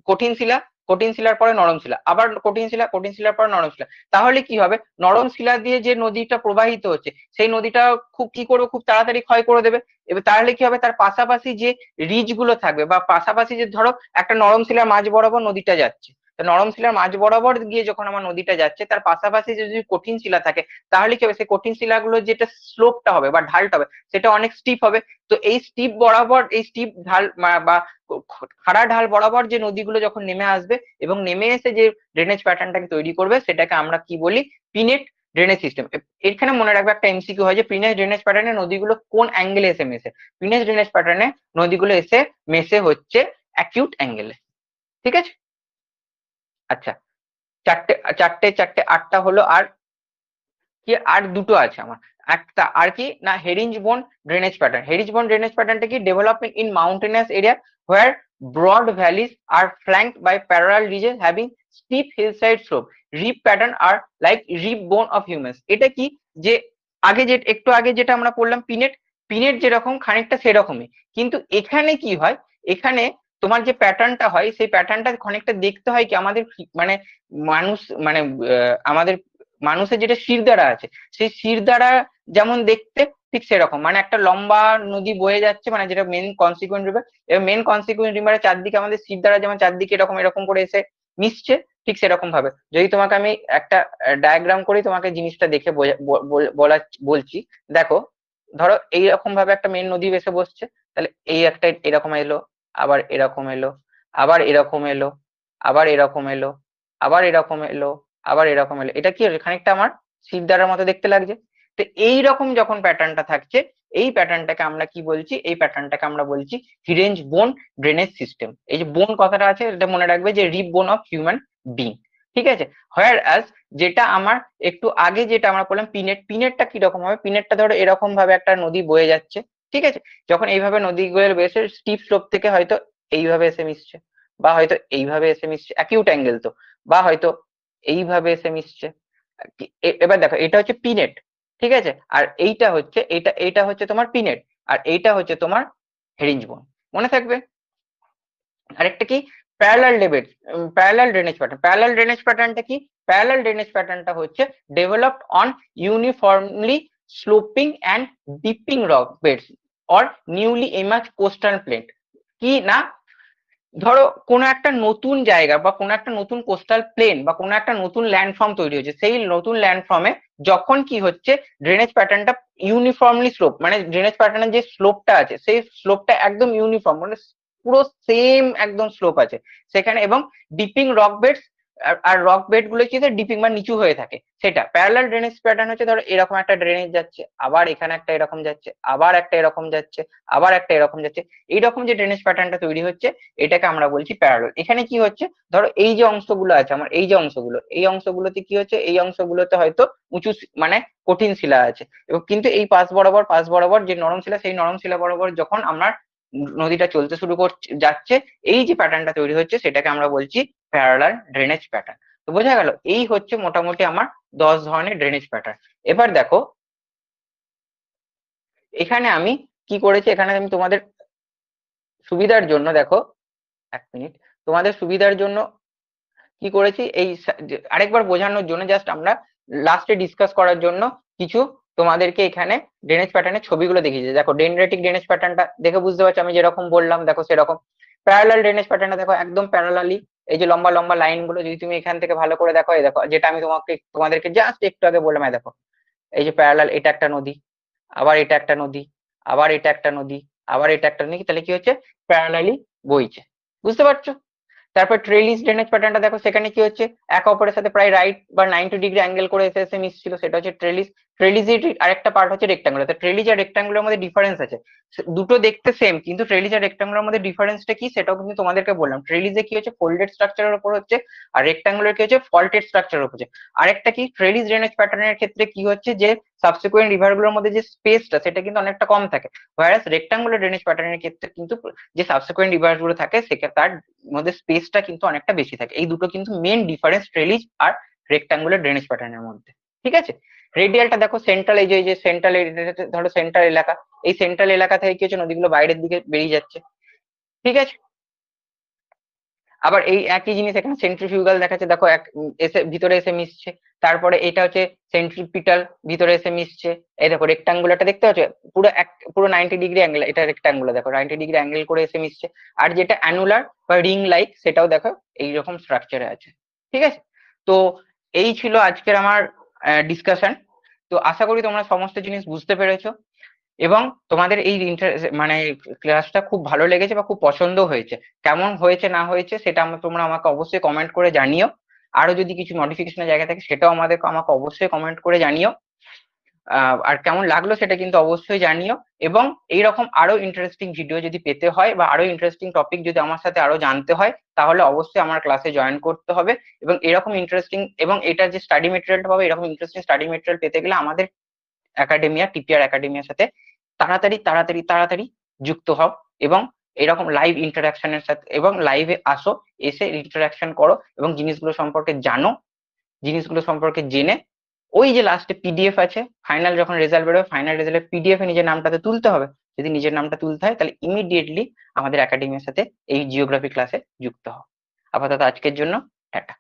কঠিন শিলা, কঠিন শিলার পরে নরম শিলা, আবার কঠিন শিলা, কঠিন শিলার পরে নরম শিলা। তাহলে কি হবে, নরম শিলা দিয়ে যে নদীটা প্রবাহিত হচ্ছে সেই নদীটা খুব কি করবে, খুব তাড়াতাড়ি ক্ষয় করে দেবে। এবার তাহলে কি হবে, তার পাশাপাশি যে রিজ গুলো থাকবে বা পাশাপাশি যে ধরো একটা নরম শিলার মাঝ বরাবর নদীটা যাচ্ছে, নরম শিলার মাঝ বরাবর গিয়ে যখন আমার নদীটা যাচ্ছে তার পাশাপাশি যদি কঠিন শিলা থাকে তাহলে কি হবে, সেই কঠিন শিলাগুলো যেটা স্লোপটা হবে বা ঢালটা হবে সেটা অনেক স্টিপ হবে। তো এই স্টিপ বরাবর, এই স্টিপ ঢাল বা খাড়া ঢাল বরাবর যে নদীগুলো যখন নেমে আসবে এবং নেমে এসে যে ড্রেনেজ প্যাটার্নটাকে তৈরি করবে সেটাকে আমরা কি বলি, পিনেট ড্রেনেজ সিস্টেম। এখানে মনে রাখবে একটা এমসিকিউ হয় যে পিনেজ ড্রেনেজ প্যাটার্নে নদীগুলো কোন অ্যাঙ্গেলে এসে মেশে। পিনেজ ড্রেনেজ প্যাটার্নে নদীগুলো এসে মেশে হচ্ছে অ্যাকিউট অ্যাঙ্গেলে। ঠিক আছে, আচ্ছা, চারটে চারটে চারটে আটটা হলো। আর কি, আর দুটো আছে আমার, একটা আর কি না, হেরিঞ্জ বোন ড্রেনেজ প্যাটার্ন। হেরিঞ্জ বোন ড্রেনেজ প্যাটার্নটা কি, developing in mountainous area where broad valleys are flanked by parallel ridges having steep hillside slope, rib pattern are like rib bone of humans. এটা কি, যে আগে যে একটু আগে যেটা আমরা পড়লাম পিনেট, পিনেট যেরকম খানিকটা সেরকমই, কিন্তু এখানে কি হয়, এখানে তোমার যে প্যাটার্নটা হয় সেই প্যাটার্নটা খানিকটা দেখতে হয় কি আমাদের মানে মানুষ মানে আমাদের মানুষের যেটা শিরদাঁড়া আছে সেই শিরদাঁড়া যেমন দেখতে ঠিক সেরকম, মানে একটা লম্বা নদী বয়ে যাচ্ছে, মানে যেটা মেন কনসিকুয়েন্ট রিভার, এবং মেন কনসিকুয়েন্ট রিভারের চারদিকে আমাদের শিরদাঁড়া যেমন চারদিকে এরকম এরকম করে এসে মিশছে, ঠিক সেরকম ভাবে যদি তোমাকে আমি একটা ডায়াগ্রাম করি তোমাকে জিনিসটা দেখে বলা বলছি। দেখো, ধরো এইরকম ভাবে একটা মেন নদী এসে বসছে, তাহলে এই একটা এরকম এলো, আবার এরকম এলো, আবার এরকম এলো, আবার এরকম এলো, আবার এরকম এলো, আবার এরকম এলো, এটা কি হচ্ছে, খানিকটা আমার শিরদাঁড়ার মতো দেখতে লাগছে। তো এই রকম যখন প্যাটার্নটা থাকছে, এই প্যাটার্নটাকে আমরা কি বলছি, এই প্যাটার্নটাকে আমরা বলছি হিরেঞ্জ বোন ড্রেনেজ সিস্টেম। এই যে বোন কথাটা আছে এটা মনে রাখবে যে রিপ বোন অফ হিউম্যান বিং। ঠিক আছে, হোয়ার অ্যাজ যেটা আমার একটু আগে যেটা আমরা বললাম পিনেট, পিনেটটা কিরকম হবে, পিনেটটা ধরো এরকম ভাবে একটা নদী বয়ে যাচ্ছে, ঠিক আছে, যখন এইভাবে নদীগুলো বেসে স্টিপ স্লোপ থেকে হয়তো এইভাবে এসে মিশছে, বা হয়তো এইভাবে এসে মিশছে অ্যাকিউট অ্যাঙ্গেল তো, বা হয়তো এইভাবে এসে মিশছে। এবার দেখো এটা হচ্ছে পিনেট, ঠিক আছে, আর এইটা হচ্ছে এইটা হচ্ছে তোমার পিনেট, আর এইটা হচ্ছে তোমার হেরিঞ্জ বোন, মনে থাকবে। আরেকটা কি, parallel debate, parallel drainage pattern. Parallel drainage প্যাটার্নটা কি, প্যারালাল ড্রেনেজ প্যাটার্নটা হচ্ছে developed on uniformly sloping and dipping rock beds or newly emerged coastal plain. কি না, ধরো কোনো একটা নতুন জায়গা বা কোনো একটা নতুন কোস্টাল প্লেন বা কোনো একটা নতুন ল্যান্ডফর্ম তৈরি হয়েছে, সেই নতুন ল্যান্ডফর্মে যখন কি হচ্ছে ড্রেনেজ প্যাটার্নটা ইউনিফর্মলি স্লোপ, মানে ড্রেনেজ প্যাটার্নের যে স্লোপটা আছে সেই স্লোপটা একদম ইউনিফর্ম, মানে পুরো সেম একদম স্লোপ আছে সেখানে, এবং ডিপিং রক বেডস, আর রক বেড গুলো কি ডিপিং বা নিচু হয়ে থাকে, সেটা প্যারালাল ড্রেনেজ প্যাটার্ন হচ্ছে। ধরো এরকম একটা ড্রেনেজ যাচ্ছে, আবার এখানে একটা এরকম যাচ্ছে, আবার একটা এরকম যাচ্ছে, আবার একটা এরকম যাচ্ছে, এইরকম যে ড্রেনেজ প্যাটার্নটা তৈরি হচ্ছে এটাকে আমরা বলছি প্যারালাল। এখানে কি হচ্ছে, ধরো এই যে অংশগুলো আছে আমার, এই যে অংশগুলো, এই অংশগুলোতে কি হচ্ছে, এই অংশগুলোতে হয়তো উঁচু মানে কঠিন শিলা আছে, এবং কিন্তু এই পাশ বরাবর যে নরম শিলা, সেই নরম শিলা বরাবর যখন আমরা নদীটা চলতে শুরু করছে যাচ্ছে, এই যে প্যাটার্নটা তৈরি হচ্ছে সেটাকে আমরা বলছি প্যারালাল ড্রেনেজ প্যাটার্ন। তো বোঝা গেল, এই হচ্ছে মোটামুটি আমার 10 ধরনের ড্রেনেজ প্যাটার্ন। এবার দেখো এখানে আমি কি করেছি, এখানে আমি তোমাদের সুবিধার জন্য দেখো, এক মিনিট, তোমাদের সুবিধার জন্য কি করেছি, এই আরেকবার বোঝানোর জন্য জাস্ট আমরা লাস্টে ডিসকাস করার জন্য কিছু তোমাদেরকে এখানে ড্রেনেজ প্যাটার্নের ছবিগুলো দেখিয়েছি। দেখো ডেনড্রাইটিক ড্রেনেজ প্যাটার্নটা দেখে বুঝতে পারছো আমি যেরকম বললাম, দেখো সেরকম। প্যারালাল ড্রেনেজ প্যাটার্নটা দেখো একদম প্যারালালি, এই যে লম্বা লম্বা লাইন গুলো যদি তুমি এখান থেকে ভালো করে দেখো, এই দেখো যেটা আমি তোমাদেরকে জাস্ট একটু আগে বললাম, এই দেখো এই যে প্যারালাল, এটা একটা নদী, আবার এটা একটা নদী, আবার এটা একটা নদী, আবার এটা একটা নদী, তাহলে কি হচ্ছে প্যারালালি বইছে, বুঝতে পারছো। তারপর ট্রেলিস ড্রেনেজ প্যাটার্নটা দেখো, সেখানে কি হচ্ছে, একে অপরের সাথে প্রায় রাইট বা 90 ডিগ্রি অ্যাঙ্গেল করে এসে এসে মিশছিল, সেটা হচ্ছে ট্রেলিস। ট্রেলিজের আরেকটা পার্ট হচ্ছে রেক্টাঙ্গুলার। তো ট্রেলিজ আর রেক্টাঙ্গুলার মধ্যে ডিফারেন্স আছে, দুটো দেখতে সেম, কিন্তু ট্রেলিজ আর রেক্টাঙ্গুলার মধ্যে ডিফারেন্সটা কি সেটাও কিন্তু তোমাদেরকে বললাম। ট্রেলিজে কি হচ্ছে, ফোল্ডেড স্ট্রাকচারের উপর হচ্ছে, আর রেক্টাঙ্গুলার কি হচ্ছে, ফল্টেড স্ট্রাকচারের উপর হচ্ছে। আরেকটা কি, ট্রেলিজ ড্রেনেজ প্যাটার্নের ক্ষেত্রে কি হচ্ছে, যে সাবসিকুয়েন্ট রিভার গুলোর মধ্যে যে স্পেসটা সেটা কিন্তু অনেকটা কম থাকে, হোয়ারাস রেক্টাঙ্গুলার ড্রেনেজ প্যাটার্নের ক্ষেত্রে কিন্তু যে সাবসিকুয়েন্ট রিভার গুলো থাকে সেটা তার মধ্যে স্পেসটা কিন্তু অনেকটা বেশি থাকে। এই দুটো কিন্তু মেন ডিফারেন্স ট্রেলিজ আর রেক্টাঙ্গুলার ড্রেনেজ প্যাটার্নের মধ্যে। ঠিক আছে, রেডিয়ালটা দেখো, সেন্ট্রাল, এই যে সেন্ট্রাল, ধরো সেন্ট্রাল এলাকা, এই সেন্ট্রাল এলাকা থেকে কি হচ্ছে, নদীগুলো বাইরের দিকে বেরিয়ে যাচ্ছে। ঠিক আছে, আবার এই একই জিনিস এখানে সেন্ট্রিফিউগাল দেখাচ্ছে, দেখো এক এসে ভিতরে এসে মিশছে। তারপরে এটা হচ্ছে সেন্ট্রিপিটাল, ভিতরে এসে মিশছে। এই দেখো রেক্টাঙ্গুলারটা দেখতে পাচ্ছ, পুরো 90 ডিগ্রি অ্যাঙ্গেল, এটা রেক্টাঙ্গুলার, দেখো 90 ডিগ্রি অ্যাঙ্গেল করে এসে মিশছে। আর যেটা অ্যানুলার বা রিং লাইক, সেটাও দেখো এইরকম স্ট্রাকচারে আছে। ঠিক আছে, তো এই ছিল আজকের আমার ডিসকাশন। তো আশা করি তোমরা সমস্ত জিনিস বুঝতে পেরেছো, এবং তোমাদের এই মানে ক্লাসটা খুব ভালো লেগেছে বা খুব পছন্দ হয়েছে। কেমন হয়েছে না হয়েছে সেটা তোমরা আমাকে অবশ্যই কমেন্ট করে জানিও। আরো যদি কিছু মডিফিকেশনের জায়গা থাকে সেটাও আমাকে অবশ্যই কমেন্ট করে জানিও। আর কেমন লাগলো সেটা কিন্তু অবশ্যই জানিও। এবং এইরকম আরো ইন্টারেস্টিং ভিডিও যদি পেতে হয় বা আরো ইন্টারেস্টিং টপিক যদি আমার সাথে আরো জানতে হয়, তাহলে অবশ্যই আমার ক্লাসে জয়েন করতে হবে। এবং এরকম ইন্টারেস্টিং, এবং এটার যে স্টাডি মেটেরিয়ালটা পাবে, এরকম ইন্টারেস্টিং স্টাডি মেটেরিয়াল পেতে গেলে আমাদের একাডেমিয়া, টিপিআর একাডেমিয়ার সাথে তাড়াতাড়ি তাড়াতাড়ি তাড়াতাড়ি যুক্ত হও। এবং এরকম লাইভ ইন্টারাকশনের সাথে, এবং লাইভে আসো, এসে ইন্টারাকশন করো এবং জিনিসগুলো সম্পর্কে জানো। জিনিসগুলো সম্পর্কে জেনে ওই যে লাস্টে পিডিএফ আছে, ফাইনাল যখন রেজাল্ট বেরোবে, ফাইনাল রেজাল্টের পিডিএফ এ নিজের নামটাতে তুলতে হবে। যদি নিজের নামটা তুলতে হয় তাহলে ইমিডিয়েটলি আমাদের একাডেমির সাথে এই জিওগ্রাফি ক্লাসে যুক্ত হও। আপাতত আজকের জন্য টাটা।